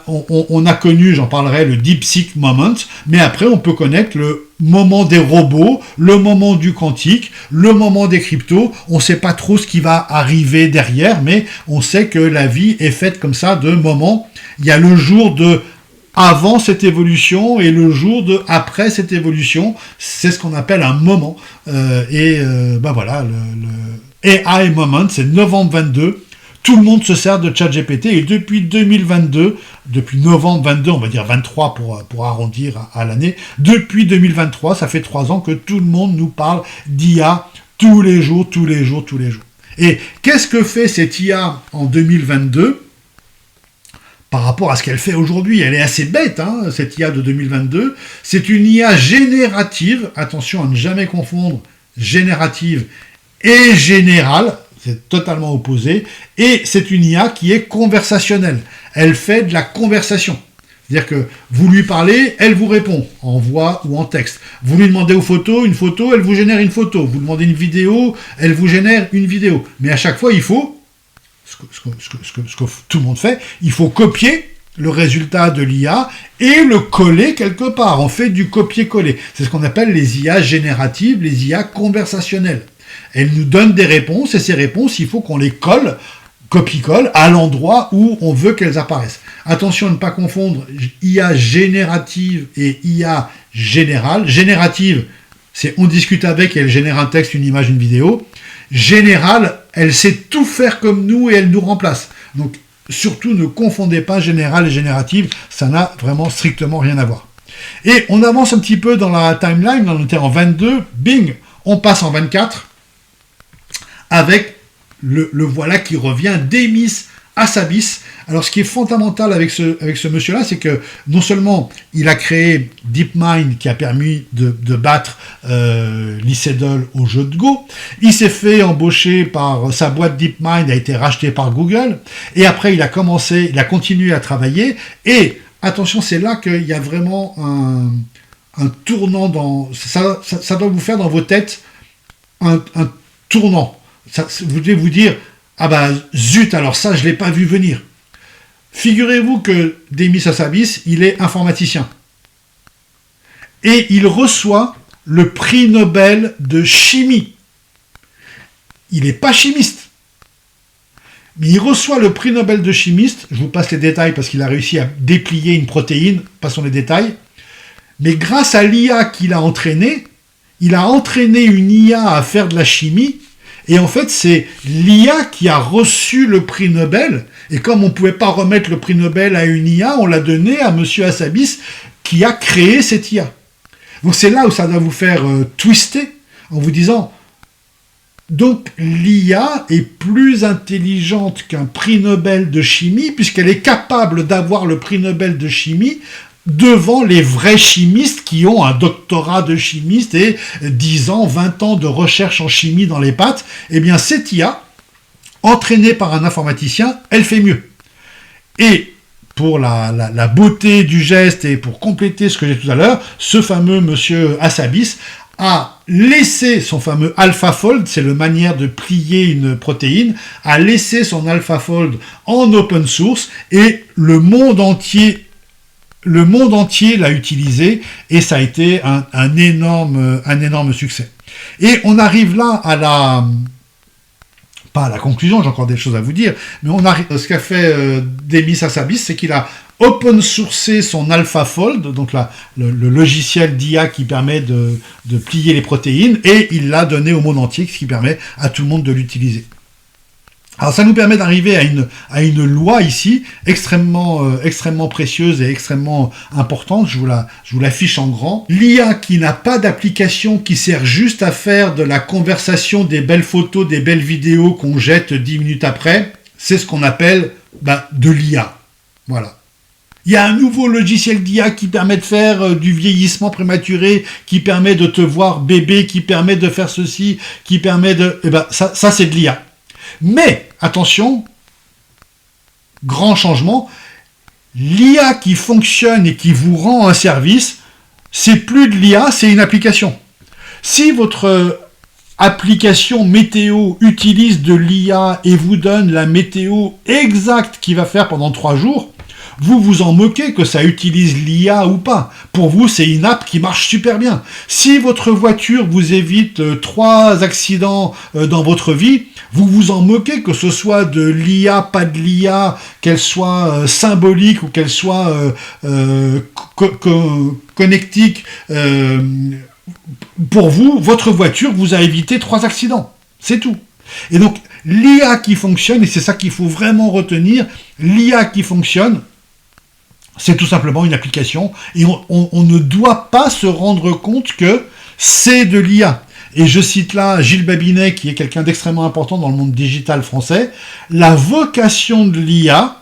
On a connu, j'en parlerai, le DeepSeek Moment, mais après, on peut connaître le moment des robots, le moment du quantique, le moment des cryptos. On ne sait pas trop ce qui va arriver derrière, mais on sait que la vie est faite comme ça de moments. Il y a le jour de avant cette évolution et le jour de après cette évolution. C'est ce qu'on appelle un moment. Voilà, le AI Moment, c'est novembre 22. Tout le monde se sert de ChatGPT et depuis 2022, depuis novembre 22, on va dire 23 pour arrondir à l'année, depuis 2023, ça fait 3 ans que tout le monde nous parle d'IA tous les jours. Et qu'est-ce que fait cette IA en 2022 par rapport à ce qu'elle fait aujourd'hui? Elle est assez bête, cette IA de 2022. C'est une IA générative, attention à ne jamais confondre générative et générale, c'est totalement opposé, et c'est une IA qui est conversationnelle. Elle fait de la conversation. C'est-à-dire que vous lui parlez, elle vous répond, en voix ou en texte. Vous lui demandez une photo, elle vous génère une photo. Vous demandez une vidéo, elle vous génère une vidéo. Mais à chaque fois, il faut, ce que tout le monde fait, il faut copier le résultat de l'IA et le coller quelque part. On fait du copier-coller. C'est ce qu'on appelle les IA génératives, les IA conversationnelles. Elle nous donne des réponses, et ces réponses, il faut qu'on les colle, copie-colle, à l'endroit où on veut qu'elles apparaissent. Attention à ne pas confondre IA générative et IA générale. Générative, c'est on discute avec et elle génère un texte, une image, une vidéo. Générale, elle sait tout faire comme nous et elle nous remplace. Donc, surtout, ne confondez pas générale et générative, ça n'a vraiment strictement rien à voir. Et on avance un petit peu dans la timeline, on était en 22, bing, on passe en 24, avec le voilà qui revient, Demis Hassabis. Alors, ce qui est fondamental avec ce monsieur-là, c'est que non seulement il a créé DeepMind qui a permis de battre Lee Sedol au jeu de Go, il s'est fait embaucher par sa boîte DeepMind, a été rachetée par Google, et après il a continué à travailler, et attention, c'est là qu'il y a vraiment un tournant ça doit vous faire dans vos têtes un tournant. Vous devez vous dire, ah bah zut, alors ça je l'ai pas vu venir. Figurez-vous que Demis Hassabis, il est informaticien. Et il reçoit le prix Nobel de chimie. Il n'est pas chimiste. Mais il reçoit le prix Nobel de chimiste. Je vous passe les détails parce qu'il a réussi à déplier une protéine. Passons les détails. Mais grâce à l'IA qu'il a entraîné, il a entraîné une IA à faire de la chimie. Et en fait, c'est l'IA qui a reçu le prix Nobel. Et comme on ne pouvait pas remettre le prix Nobel à une IA, on l'a donné à M. Hassabis qui a créé cette IA. Donc c'est là où ça doit vous faire twister en vous disant, donc l'IA est plus intelligente qu'un prix Nobel de chimie puisqu'elle est capable d'avoir le prix Nobel de chimie devant les vrais chimistes qui ont un doctorat de chimiste et 10 ans, 20 ans de recherche en chimie dans les pattes. Eh bien, cette IA, entraînée par un informaticien, elle fait mieux. Et pour la beauté du geste et pour compléter ce que j'ai dit tout à l'heure, ce fameux monsieur Hassabis a laissé son fameux AlphaFold, c'est la manière de plier une protéine, a laissé son AlphaFold en open source et le monde entier l'a utilisé et ça a été un énorme succès. Et on arrive là pas à la conclusion, j'ai encore des choses à vous dire, mais ce qu'a fait Demis Hassabis, c'est qu'il a open sourcé son AlphaFold, donc le logiciel d'IA qui permet de plier les protéines, et il l'a donné au monde entier, ce qui permet à tout le monde de l'utiliser. Alors ça nous permet d'arriver à une loi ici extrêmement précieuse et extrêmement importante. Je vous l'affiche en grand. L'IA qui n'a pas d'application, qui sert juste à faire de la conversation, des belles photos, des belles vidéos qu'on jette 10 minutes après, c'est ce qu'on appelle de l'IA. Voilà. Il y a un nouveau logiciel d'IA qui permet de faire du vieillissement prématuré, qui permet de te voir bébé, qui permet de faire ceci, qui permet de... ça c'est de l'IA. Mais, attention, grand changement, l'IA qui fonctionne et qui vous rend un service, c'est plus de l'IA, c'est une application. Si votre application météo utilise de l'IA et vous donne la météo exacte qu'il va faire pendant 3 jours, vous vous en moquez que ça utilise l'IA ou pas. Pour vous, c'est une app qui marche super bien. Si votre voiture vous évite 3 accidents dans votre vie, vous vous en moquez que ce soit de l'IA, pas de l'IA, qu'elle soit symbolique ou qu'elle soit connectique. Pour vous, votre voiture vous a évité 3 accidents. C'est tout. Et donc, l'IA qui fonctionne, et c'est ça qu'il faut vraiment retenir, l'IA qui fonctionne, c'est tout simplement une application et on ne doit pas se rendre compte que c'est de l'IA. Et je cite là Gilles Babinet, qui est quelqu'un d'extrêmement important dans le monde digital français. La vocation de l'IA,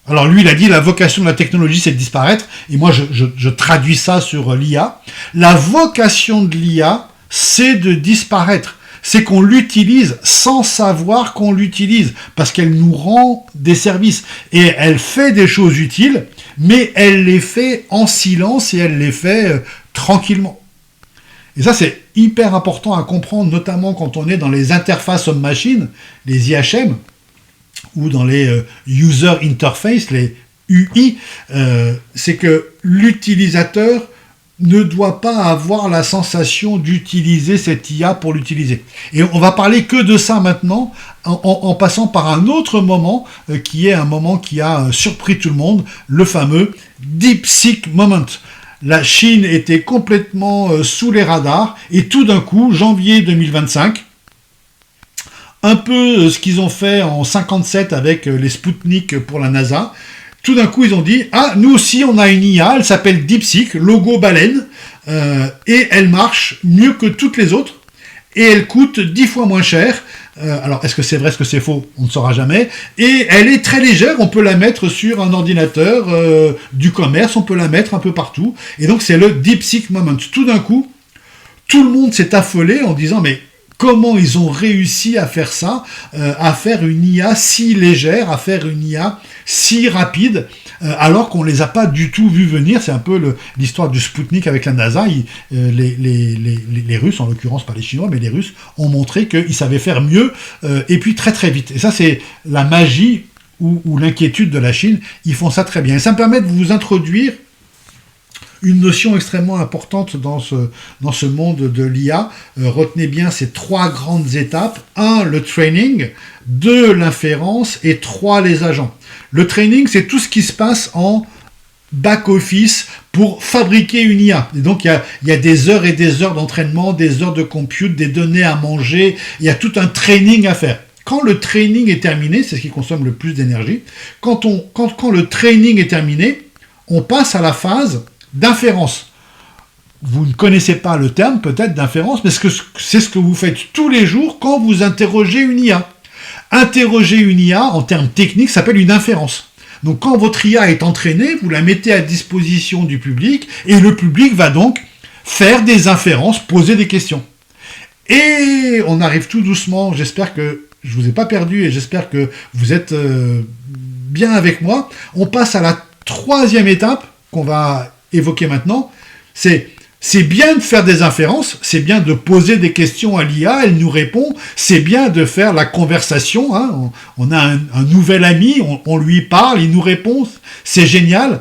alors lui il a dit la vocation de la technologie c'est de disparaître, et moi je traduis ça sur l'IA. La vocation de l'IA c'est de disparaître. C'est qu'on l'utilise sans savoir qu'on l'utilise, parce qu'elle nous rend des services. Et elle fait des choses utiles, mais elle les fait en silence et elle les fait tranquillement. Et ça, c'est hyper important à comprendre, notamment quand on est dans les interfaces homme-machine, les IHM, ou dans les User Interface, les UI, c'est que l'utilisateur ne doit pas avoir la sensation d'utiliser cette IA pour l'utiliser. Et on va parler que de ça maintenant, en passant par un autre moment, qui est un moment qui a surpris tout le monde, le fameux DeepSeek Moment. La Chine était complètement sous les radars, et tout d'un coup, janvier 2025, un peu ce qu'ils ont fait en 57 avec les Spoutnik pour la NASA, tout d'un coup, ils ont dit « Ah, nous aussi, on a une IA, elle s'appelle DeepSeek, logo baleine, et elle marche mieux que toutes les autres, et elle coûte 10 fois moins cher. Alors, est-ce que c'est vrai, est-ce que c'est faux? On ne saura jamais. Et elle est très légère, on peut la mettre sur un ordinateur du commerce, on peut la mettre un peu partout. Et donc, c'est le DeepSeek Moment. Tout d'un coup, tout le monde s'est affolé en disant, mais comment ils ont réussi à faire ça, à faire une IA si légère, à faire une IA si rapide, alors qu'on ne les a pas du tout vus venir. C'est un peu l'histoire du Spoutnik avec la NASA. Les Russes, en l'occurrence pas les Chinois, mais les Russes ont montré qu'ils savaient faire mieux, et puis très très vite. Et ça, c'est la magie ou l'inquiétude de la Chine. Ils font ça très bien. Et ça me permet de vous introduire une notion extrêmement importante dans ce monde de l'IA. Retenez bien ces 3 grandes étapes. 1, le training. 2, l'inférence. Et 3, les agents. Le training, c'est tout ce qui se passe en back-office pour fabriquer une IA. Et donc, il y a des heures et des heures d'entraînement, des heures de compute, des données à manger. Il y a tout un training à faire. Quand le training est terminé, c'est ce qui consomme le plus d'énergie, quand le training est terminé, on passe à la phase d'inférence. Vous ne connaissez pas le terme peut-être d'inférence, mais c'est ce que vous faites tous les jours quand vous interrogez une IA. Interroger une IA, en termes techniques, s'appelle une inférence. Donc quand votre IA est entraînée, vous la mettez à disposition du public, et le public va donc faire des inférences, poser des questions. Et on arrive tout doucement, j'espère que je ne vous ai pas perdu, et j'espère que vous êtes bien avec moi. On passe à la 3e étape qu'on va évoquer maintenant, c'est bien de faire des inférences, c'est bien de poser des questions à l'IA, elle nous répond, c'est bien de faire la conversation, hein, on a un nouvel ami, on lui parle, il nous répond, c'est génial.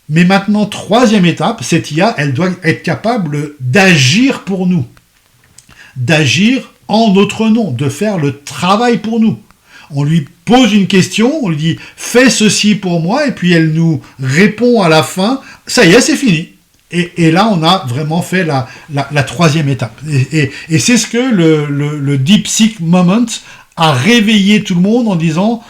Mais maintenant, 3e étape, cette IA, elle doit être capable d'agir pour nous, d'agir en notre nom, de faire le travail pour nous. On lui pose une question, on lui dit « fais ceci pour moi » et puis elle nous répond à la fin « ça y est, c'est fini ». Et là, on a vraiment fait la 3e étape. Et c'est ce que le DeepSeek Moment a réveillé tout le monde en disant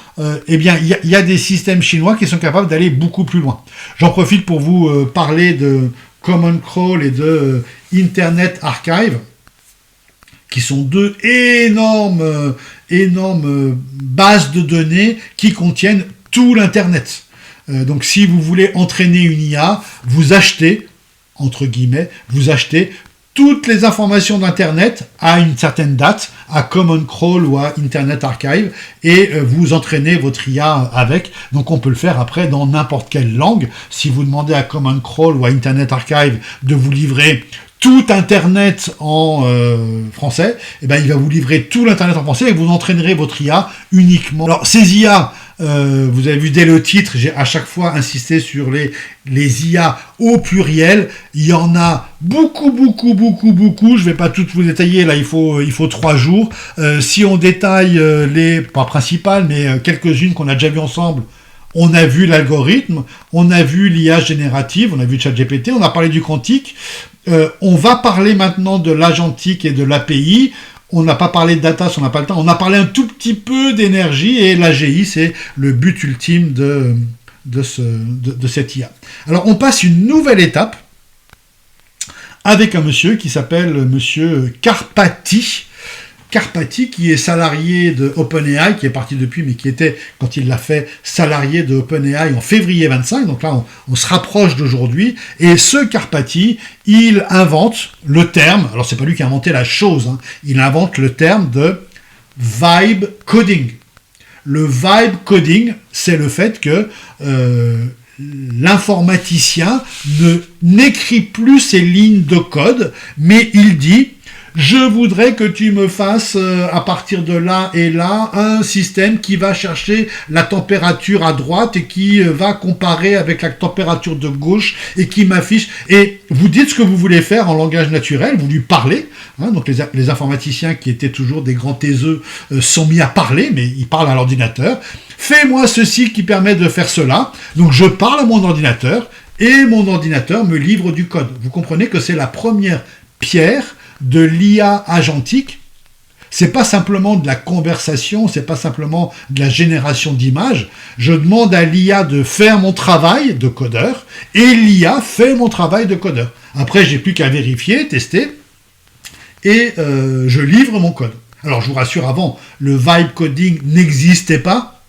eh bien, il y a des systèmes chinois qui sont capables d'aller beaucoup plus loin. J'en profite pour vous parler de Common Crawl et de Internet Archive, qui sont 2 énormes bases de données qui contiennent tout l'Internet. Donc si vous voulez entraîner une IA, vous achetez, entre guillemets, vous achetez toutes les informations d'Internet à une certaine date, à Common Crawl ou à Internet Archive, et vous entraînez votre IA avec. Donc on peut le faire après dans n'importe quelle langue. Si vous demandez à Common Crawl ou à Internet Archive de vous livrer tout Internet en français, et ben il va vous livrer tout l'Internet en français et vous entraînerez votre IA uniquement. Alors ces IA, vous avez vu dès le titre, j'ai à chaque fois insisté sur les IA au pluriel. Il y en a beaucoup. Je vais pas toutes vous détailler, là il faut 3 jours. Si on détaille les, pas principales, mais quelques-unes qu'on a déjà vues ensemble, on a vu l'algorithme, on a vu l'IA générative, on a vu ChatGPT, on a parlé du quantique. On va parler maintenant de l'agentique et de l'API. On n'a pas parlé de data, on n'a pas le temps. On a parlé un tout petit peu d'énergie, et l'AGI, c'est le but ultime de cette IA. Alors, on passe une nouvelle étape avec un monsieur qui s'appelle monsieur Karpathy. Karpathy, qui est salarié de OpenAI, qui est parti depuis, mais qui était, quand il l'a fait, salarié de OpenAI en février 25, donc là on se rapproche d'aujourd'hui, et ce Karpathy, il invente le terme, alors c'est pas lui qui a inventé la chose, hein, il invente le terme de vibe coding. Le vibe coding, c'est le fait que l'informaticien n'écrit plus ses lignes de code, mais il dit: je voudrais que tu me fasses, à partir de là et là, un système qui va chercher la température à droite et qui va comparer avec la température de gauche et qui m'affiche. Et vous dites ce que vous voulez faire en langage naturel, vous lui parlez. Hein, donc les informaticiens qui étaient toujours des grands taiseux sont mis à parler, mais ils parlent à l'ordinateur. Fais-moi ceci qui permet de faire cela. Donc je parle à mon ordinateur et mon ordinateur me livre du code. Vous comprenez que c'est la première pierre de l'IA agentique. C'est pas simplement de la conversation, c'est pas simplement de la génération d'images. Je demande à l'IA de faire mon travail de codeur, et l'IA fait mon travail de codeur. Après, j'ai plus qu'à vérifier, tester, et je livre mon code. Alors je vous rassure, avant, le vibe coding n'existait pas,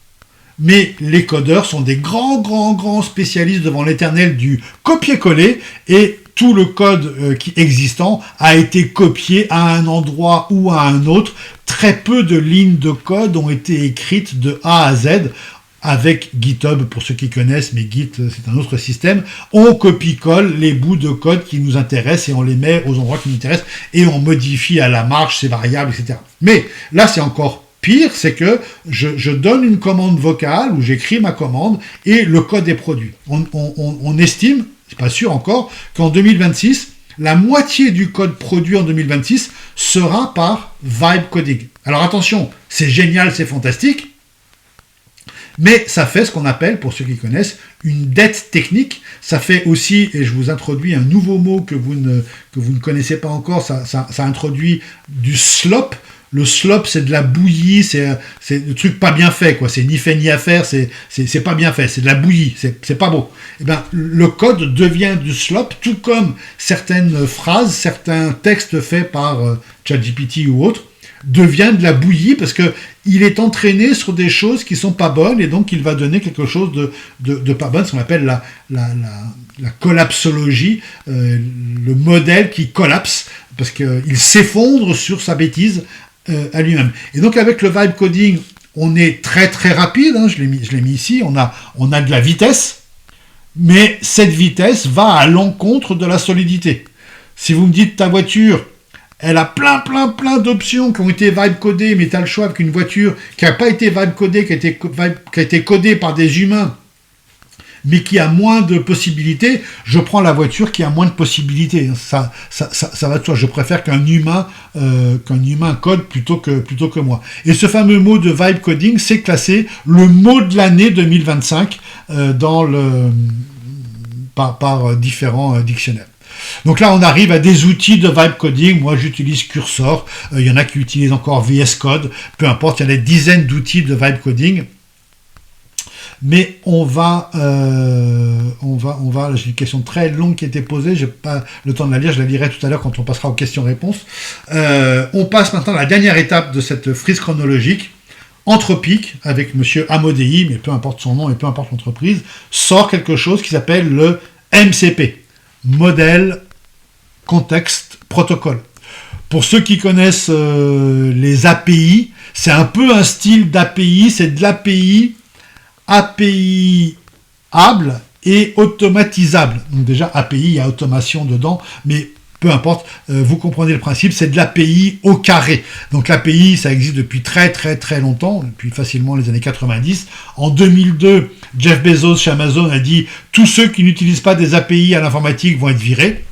mais les codeurs sont des grands spécialistes devant l'éternel du copier-coller, et tout le code qui existant a été copié à un endroit ou à un autre. Très peu de lignes de code ont été écrites de A à Z. Avec GitHub, pour ceux qui connaissent, mais Git, c'est un autre système, on copie-colle les bouts de code qui nous intéressent et on les met aux endroits qui nous intéressent et on modifie à la marge ces variables, etc. Mais là, c'est encore pire, c'est que je donne une commande vocale où j'écris ma commande et le code est produit. On estime, c'est pas sûr encore, qu'en 2026, la moitié du code produit en 2026 sera par vibe coding. Alors attention, c'est génial, c'est fantastique, mais ça fait ce qu'on appelle, pour ceux qui connaissent, une dette technique. Ça fait aussi, et je vous introduis un nouveau mot que vous ne connaissez pas encore, ça introduit du slop. Le slop, c'est de la bouillie, c'est le truc pas bien fait, quoi. C'est ni fait ni à faire, c'est pas bien fait, c'est de la bouillie, c'est pas beau. Eh ben, le code devient du slop, tout comme certaines phrases, certains textes faits par ChatGPT ou autre, devient de la bouillie parce que il est entraîné sur des choses qui sont pas bonnes et donc il va donner quelque chose de pas bon, ce qu'on appelle la collapsologie, le modèle qui collapse parce qu'il s'effondre sur sa bêtise à lui-même. Et donc avec le vibe coding, on est très rapide, hein, je l'ai mis ici, on a de la vitesse, mais cette vitesse va à l'encontre de la solidité. Si vous me dites ta voiture, elle a plein d'options qui ont été vibe codées, mais tu as le choix avec une voiture qui n'a pas été vibe codée, qui a été codée par des humains, mais qui a moins de possibilités, je prends la voiture qui a moins de possibilités. Ça va de soi. Je préfère qu'un humain code plutôt que moi. Et ce fameux mot de vibe coding, c'est classé le mot de l'année 2025 par différents dictionnaires. Donc là, on arrive à des outils de vibe coding. Moi, j'utilise Cursor. Il y en a qui utilisent encore VS Code. Peu importe, il y a des dizaines d'outils de vibe coding. Mais on va, j'ai une question très longue qui a été posée. J'ai pas le temps de la lire. Je la lirai tout à l'heure quand on passera aux questions-réponses. On passe maintenant à la dernière étape de cette frise chronologique. Anthropic, avec monsieur Amodei, mais peu importe son nom et peu importe l'entreprise, sort quelque chose qui s'appelle le MCP. Modèle, contexte, protocole. Pour ceux qui connaissent les API, c'est un peu un style d'API, c'est de l'API API-able et automatisable. Donc déjà, API, il y a automation dedans, mais peu importe, vous comprenez le principe, c'est de l'API au carré. Donc l'API, ça existe depuis très longtemps, depuis facilement les années 90. En 2002, Jeff Bezos chez Amazon a dit « Tous ceux qui n'utilisent pas des API à l'informatique vont être virés ».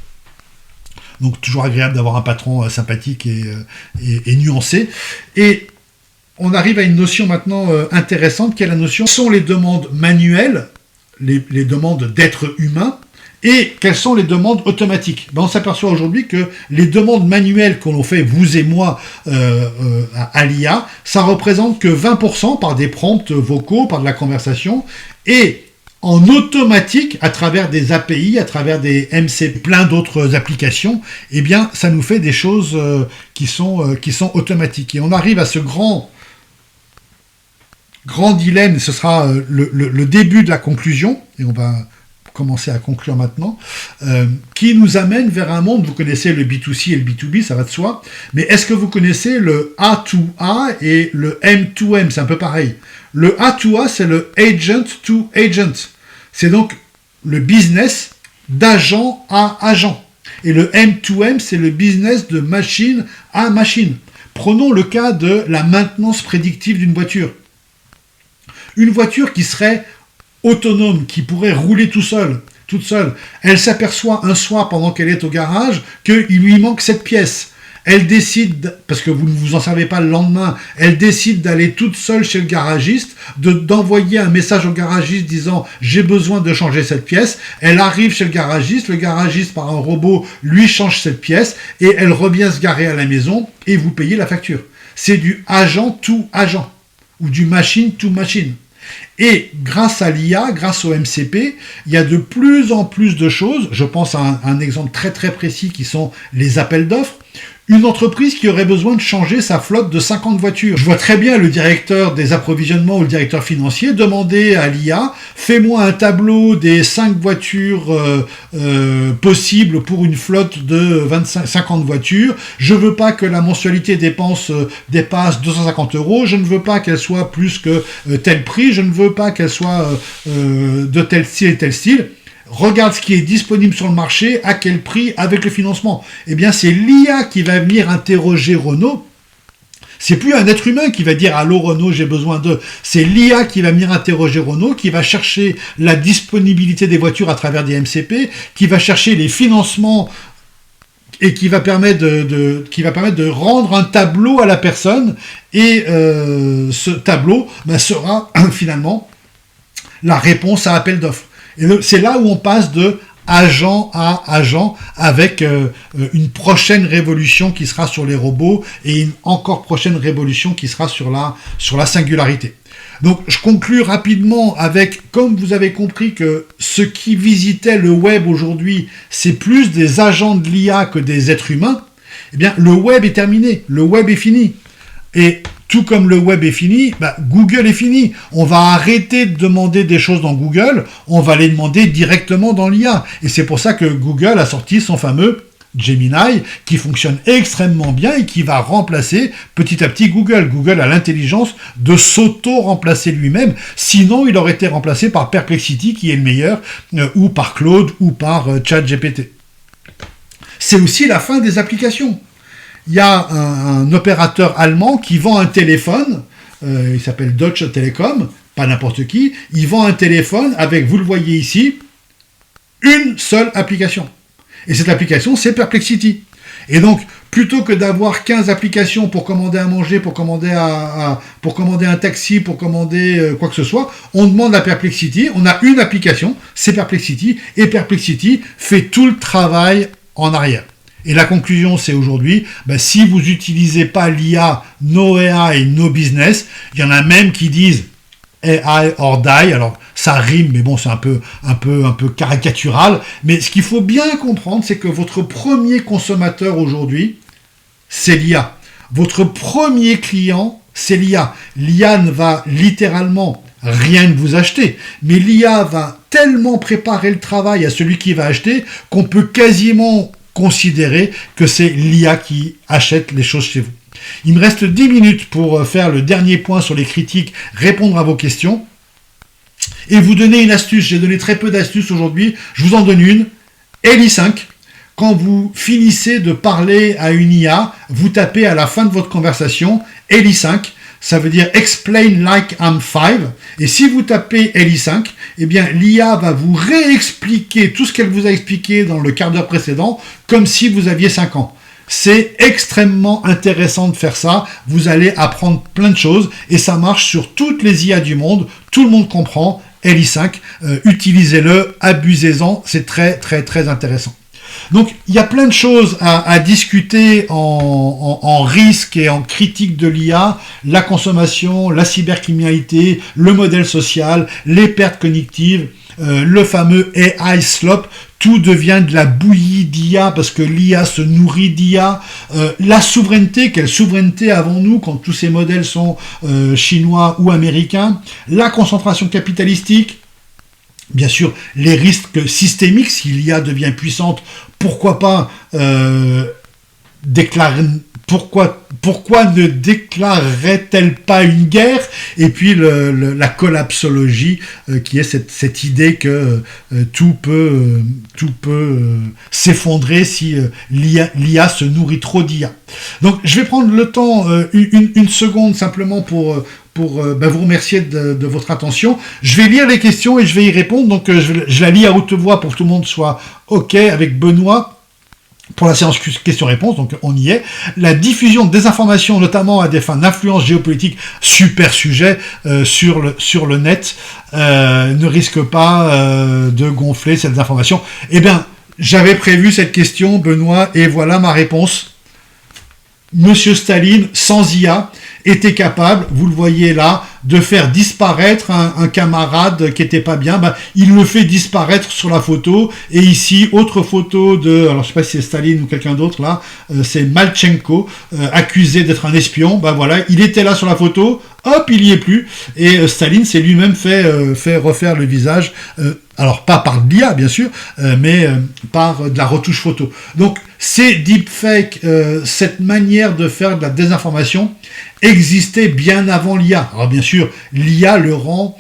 Donc toujours agréable d'avoir un patron sympathique et nuancé. Et on arrive à une notion maintenant intéressante, qui est la notion, sont les demandes manuelles, les demandes d'êtres humains, et quelles sont les demandes automatiques. On s'aperçoit aujourd'hui que les demandes manuelles que l'on fait, vous et moi, à l'IA, ça représente que 20% par des prompts vocaux, par de la conversation, et en automatique, à travers des API, à travers des MC, plein d'autres applications, eh bien, ça nous fait des choses qui sont automatiques. Et on arrive à ce grand dilemme, ce sera le début de la conclusion, et on va commencer à conclure maintenant, qui nous amène vers un monde, vous connaissez le B2C et le B2B, ça va de soi, mais est-ce que vous connaissez le A2A et le M2M? C'est un peu pareil. Le A2A, c'est le agent to agent. C'est donc le business d'agent à agent. Et le M2M, c'est le business de machine à machine. Prenons le cas de la maintenance prédictive d'une voiture. Une voiture qui serait autonome, qui pourrait rouler toute seule, elle s'aperçoit un soir pendant qu'elle est au garage qu'il lui manque cette pièce. Elle décide, parce que vous ne vous en servez pas le lendemain, elle décide d'aller toute seule chez le garagiste, d'envoyer un message au garagiste disant « j'ai besoin de changer cette pièce ». Elle arrive chez le garagiste par un robot lui change cette pièce et elle revient se garer à la maison et vous payez la facture. C'est du agent to agent ou du machine to machine. Et grâce à l'IA, grâce au MCP, il y a de plus en plus de choses. Je pense à un exemple très précis qui sont les appels d'offres. Une entreprise qui aurait besoin de changer sa flotte de 50 voitures. Je vois très bien le directeur des approvisionnements ou le directeur financier demander à l'IA, fais-moi un tableau des 5 voitures possibles pour une flotte de 50 voitures. Je veux pas que la mensualité dépasse 250 €. Je ne veux pas qu'elle soit plus que tel prix. Je ne veux pas qu'elle soit de tel style et tel style. Regarde ce qui est disponible sur le marché, à quel prix, avec le financement. Eh bien, c'est l'IA qui va venir interroger Renault. C'est plus un être humain qui va dire « Allô Renault, j'ai besoin de... » C'est l'IA qui va venir interroger Renault, qui va chercher la disponibilité des voitures à travers des MCP, qui va chercher les financements et qui va permettre de rendre un tableau à la personne. Et ce tableau sera finalement la réponse à appel d'offres. Et c'est là où on passe de agent à agent avec une prochaine révolution qui sera sur les robots et une encore prochaine révolution qui sera sur la singularité. Donc je conclus rapidement avec, comme vous avez compris que ce qui visitait le web aujourd'hui, c'est plus des agents de l'IA que des êtres humains, eh bien le web est terminé, le web est fini. Et tout comme le web est fini, Google est fini. On va arrêter de demander des choses dans Google, on va les demander directement dans l'IA. Et c'est pour ça que Google a sorti son fameux Gemini, qui fonctionne extrêmement bien et qui va remplacer petit à petit Google. Google a l'intelligence de s'auto-remplacer lui-même, sinon il aurait été remplacé par Perplexity, qui est le meilleur, ou par Claude, ou par ChatGPT. C'est aussi la fin des applications. Il y a un opérateur allemand qui vend un téléphone, il s'appelle Deutsche Telekom, pas n'importe qui, il vend un téléphone avec, vous le voyez ici, une seule application. Et cette application, c'est Perplexity. Et donc, plutôt que d'avoir 15 applications pour commander à manger, pour commander un taxi, pour commander quoi que ce soit, on demande à Perplexity, on a une application, c'est Perplexity, et Perplexity fait tout le travail en arrière. Et la conclusion, c'est aujourd'hui, si vous n'utilisez pas l'IA, no AI, no business, il y en a même qui disent AI or die. Alors, ça rime, mais bon, c'est un peu caricatural. Mais ce qu'il faut bien comprendre, c'est que votre premier consommateur aujourd'hui, c'est l'IA. Votre premier client, c'est l'IA. L'IA ne va littéralement rien vous acheter, mais l'IA va tellement préparer le travail à celui qui va acheter qu'on peut quasiment considérer que c'est l'IA qui achète les choses chez vous. Il me reste 10 minutes pour faire le dernier point sur les critiques, répondre à vos questions et vous donner une astuce. J'ai donné très peu d'astuces aujourd'hui, je vous en donne une. Eli 5, quand vous finissez de parler à une IA, vous tapez à la fin de votre conversation Eli 5, ça veut dire explain like I'm 5, et si vous tapez Eli 5, eh bien l'IA va vous réexpliquer tout ce qu'elle vous a expliqué dans le quart d'heure précédent, comme si vous aviez 5 ans. C'est extrêmement intéressant de faire ça, vous allez apprendre plein de choses, et ça marche sur toutes les IA du monde, tout le monde comprend, Eli 5, utilisez-le, abusez-en, c'est très très très intéressant. Donc, il y a plein de choses à discuter en risque et en critique de l'IA, la consommation, la cybercriminalité, le modèle social, les pertes cognitives, le fameux AI slop, tout devient de la bouillie d'IA parce que l'IA se nourrit d'IA. La souveraineté, quelle souveraineté avons-nous quand tous ces modèles sont chinois ou américains? La concentration capitalistique, bien sûr, les risques systémiques, si l'IA devient puissante, pourquoi pas pourquoi ne déclarerait-elle pas une guerre? Et puis la collapsologie, qui est cette idée que tout peut s'effondrer si l'IA se nourrit trop d'IA. Donc je vais prendre le temps, une seconde simplement pour vous remercier de votre attention. Je vais lire les questions et je vais y répondre. Donc je la lis à haute voix pour que tout le monde soit OK avec Benoît pour la séance questions-réponses, donc on y est. La diffusion de désinformation, notamment à des fins d'influence géopolitique, super sujet sur le net, ne risque pas de gonfler cette information. Eh bien, j'avais prévu cette question, Benoît, et voilà ma réponse. Monsieur Staline, sans IA, était capable, vous le voyez là, de faire disparaître un camarade qui était pas bien, il le fait disparaître sur la photo. Et ici, autre photo de, alors je sais pas si c'est Staline ou quelqu'un d'autre là, c'est Malchenko, accusé d'être un espion. Voilà, il était là sur la photo, hop, il y est plus. Et Staline s'est lui-même fait refaire le visage. Alors pas par l'IA bien sûr, mais par de la retouche photo. Donc ces deepfakes, cette manière de faire de la désinformation existait bien avant l'IA. Alors bien sûr, l'IA le rend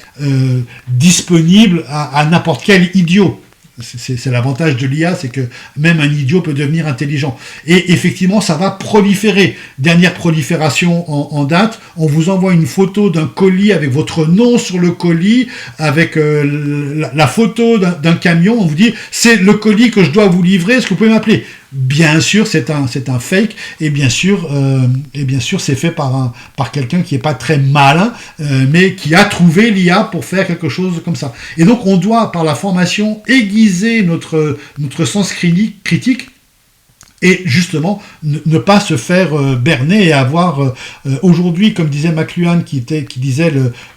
disponible à n'importe quel idiot. C'est l'avantage de l'IA, c'est que même un idiot peut devenir intelligent. Et effectivement, ça va proliférer. Dernière prolifération en date, on vous envoie une photo d'un colis avec votre nom sur le colis, avec la photo d'un camion, on vous dit « c'est le colis que je dois vous livrer, est-ce que vous pouvez m'appeler ?» Bien sûr, c'est un fake, et bien sûr, c'est fait par quelqu'un qui est pas très malin, mais qui a trouvé l'IA pour faire quelque chose comme ça. Et donc, on doit, par la formation, aiguiser notre sens critique, et justement ne pas se faire berner et avoir aujourd'hui, comme disait McLuhan qui disait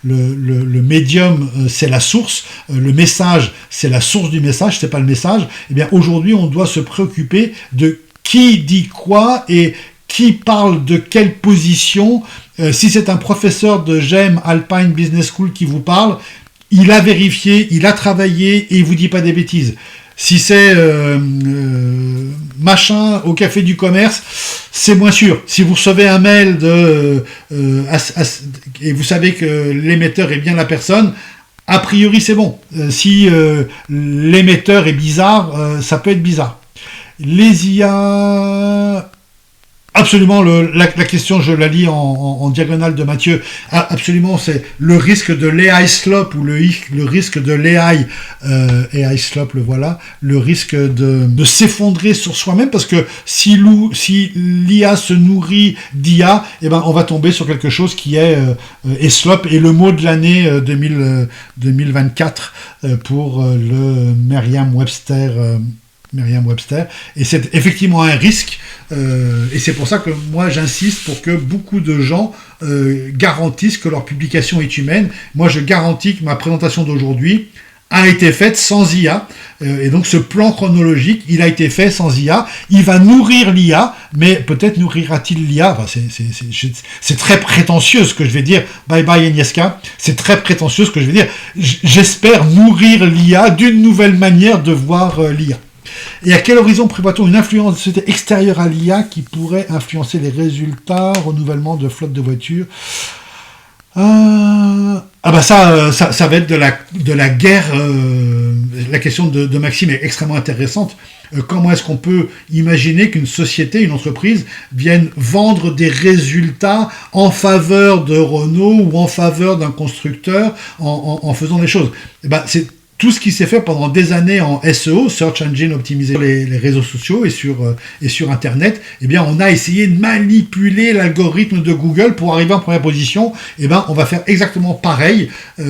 le médium c'est la source, le message c'est la source du message, c'est pas le message. Et bien aujourd'hui on doit se préoccuper de qui dit quoi et qui parle de quelle position. Si c'est un professeur de GEM Alpine Business School qui vous parle, il a vérifié, il a travaillé et il vous dit pas des bêtises. Si c'est machin au café du commerce, c'est moins sûr. Si vous recevez un mail et vous savez que l'émetteur est bien la personne, a priori c'est bon. Si l'émetteur est bizarre, ça peut être bizarre. Les IA... Absolument, la question, je la lis en diagonale de Mathieu. Absolument, c'est le risque de l'AI slop ou le risque de l'AI slop, le voilà, le risque de s'effondrer sur soi-même, parce que si l'IA se nourrit d'IA, on va tomber sur quelque chose qui est slop, et le mot de l'année 2024 pour le Merriam-Webster. Et c'est effectivement un risque, et c'est pour ça que moi j'insiste pour que beaucoup de gens garantissent que leur publication est humaine. Moi je garantis que ma présentation d'aujourd'hui a été faite sans IA, et donc ce plan chronologique, il a été fait sans IA, il va nourrir l'IA, mais peut-être nourrira-t-il l'IA, c'est très prétentieux ce que je vais dire, bye bye Agnieszka, c'est très prétentieux ce que je vais dire, j'espère nourrir l'IA d'une nouvelle manière de voir l'IA. Et à quel horizon prévoit-on une influence de société extérieure à l'IA qui pourrait influencer les résultats, renouvellement de flotte de voitures? Ça va être de la guerre. La question de Maxime est extrêmement intéressante. Comment est-ce qu'on peut imaginer qu'une société, une entreprise, vienne vendre des résultats en faveur de Renault ou en faveur d'un constructeur en faisant des choses? C'est tout ce qui s'est fait pendant des années en SEO, Search Engine Optimization, les réseaux sociaux et sur Internet, on a essayé de manipuler l'algorithme de Google pour arriver en première position. On va faire exactement pareil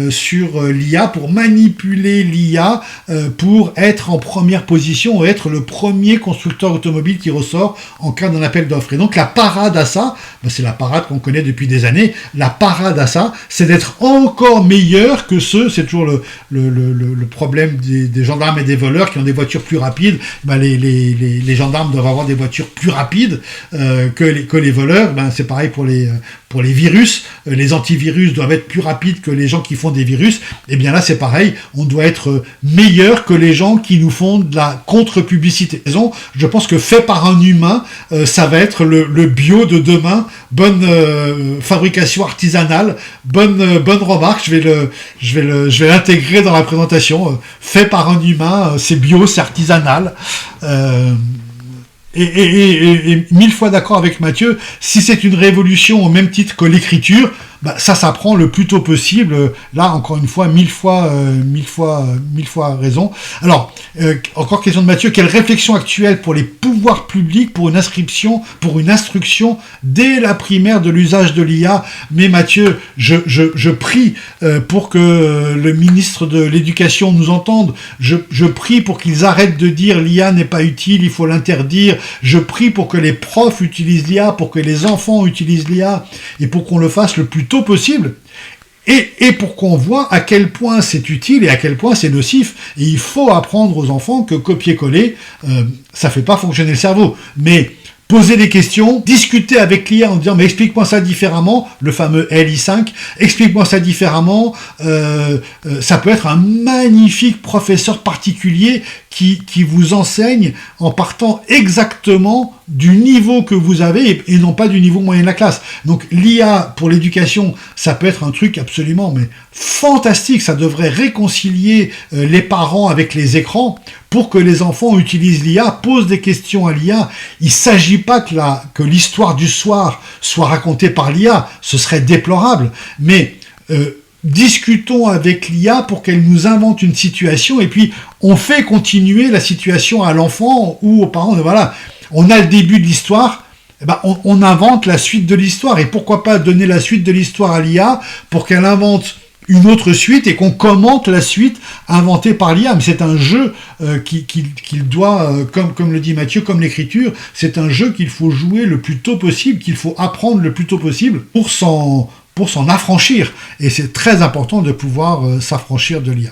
sur l'IA, pour manipuler l'IA pour être en première position et être le premier constructeur automobile qui ressort en cas d'un appel d'offres. Et donc la parade à ça, c'est la parade qu'on connaît depuis des années, la parade à ça, c'est d'être encore meilleur que c'est toujours le problème des gendarmes et des voleurs qui ont des voitures plus rapides. Les gendarmes doivent avoir des voitures plus rapides que les voleurs. C'est pareil pour les virus. Les antivirus doivent être plus rapides que les gens qui font des virus. Là c'est pareil, on doit être meilleur que les gens qui nous font de la contre-publicité. Je pense que fait par un humain, ça va être le bio de demain. Bonne fabrication artisanale, bonne remarque, je vais l'intégrer dans la présentation. Fait par un humain, c'est bio, c'est artisanal. Et 1000 fois d'accord avec Mathieu, si c'est une révolution au même titre que l'écriture, ça prend le plus tôt possible. Là, encore une fois, 1000 fois raison. Alors, encore question de Mathieu, quelle réflexion actuelle pour les pouvoirs publics pour une instruction dès la primaire de l'usage de l'IA? Mais Mathieu, je prie pour que le ministre de l'Éducation nous entende. Je prie pour qu'ils arrêtent de dire l'IA n'est pas utile, il faut l'interdire. Je prie pour que les profs utilisent l'IA, pour que les enfants utilisent l'IA, et pour qu'on le fasse le plus tôt possible. et pour qu'on voit à quel point c'est utile et à quel point c'est nocif. Et il faut apprendre aux enfants que copier-coller, ça fait pas fonctionner le cerveau. Mais poser des questions, discuter avec l'IA en disant mais explique-moi ça différemment, le fameux LI5, explique-moi ça différemment, ça peut être un magnifique professeur particulier qui vous enseigne en partant exactement du niveau que vous avez et non pas du niveau moyen de la classe. Donc l'IA pour l'éducation, ça peut être un truc absolument mais fantastique, ça devrait réconcilier les parents avec les écrans pour que les enfants utilisent l'IA, posent des questions à l'IA. Il ne s'agit pas que l'histoire du soir soit racontée par l'IA, ce serait déplorable, mais discutons avec l'IA pour qu'elle nous invente une situation et puis on fait continuer la situation à l'enfant ou aux parents. Voilà, on a le début de l'histoire, on invente la suite de l'histoire et pourquoi pas donner la suite de l'histoire à l'IA pour qu'elle invente une autre suite et qu'on commente la suite inventée par l'IA. Mais c'est un jeu qu'il doit, comme le dit Mathieu, comme l'écriture, c'est un jeu qu'il faut jouer le plus tôt possible, qu'il faut apprendre le plus tôt possible pour s'en affranchir. Et c'est très important de pouvoir s'affranchir de l'IA.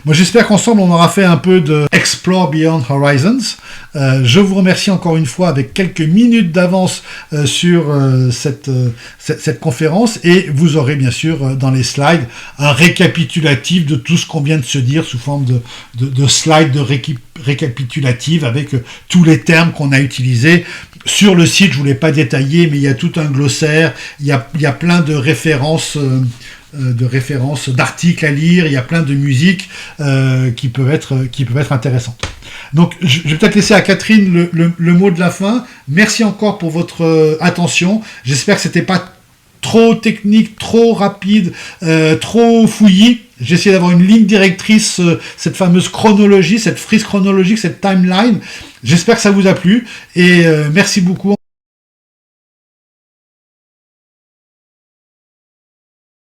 Moi, j'espère qu'ensemble, on aura fait un peu de Explore Beyond Horizons. Je vous remercie encore une fois avec quelques minutes d'avance sur cette conférence et vous aurez bien sûr dans les slides un récapitulatif de tout ce qu'on vient de se dire sous forme de slides récapitulatifs avec tous les termes qu'on a utilisés. Sur le site, je ne vous l'ai pas détaillé, mais il y a tout un glossaire, il y a plein de références d'articles à lire, il y a plein de musiques qui peuvent être intéressantes. Donc je vais peut-être laisser à Catherine le mot de la fin. Merci encore pour votre attention. J'espère que c'était pas trop technique, trop rapide, trop fouillis. J'ai essayé d'avoir une ligne directrice, cette fameuse chronologie, cette frise chronologique, cette timeline. J'espère que ça vous a plu et merci beaucoup.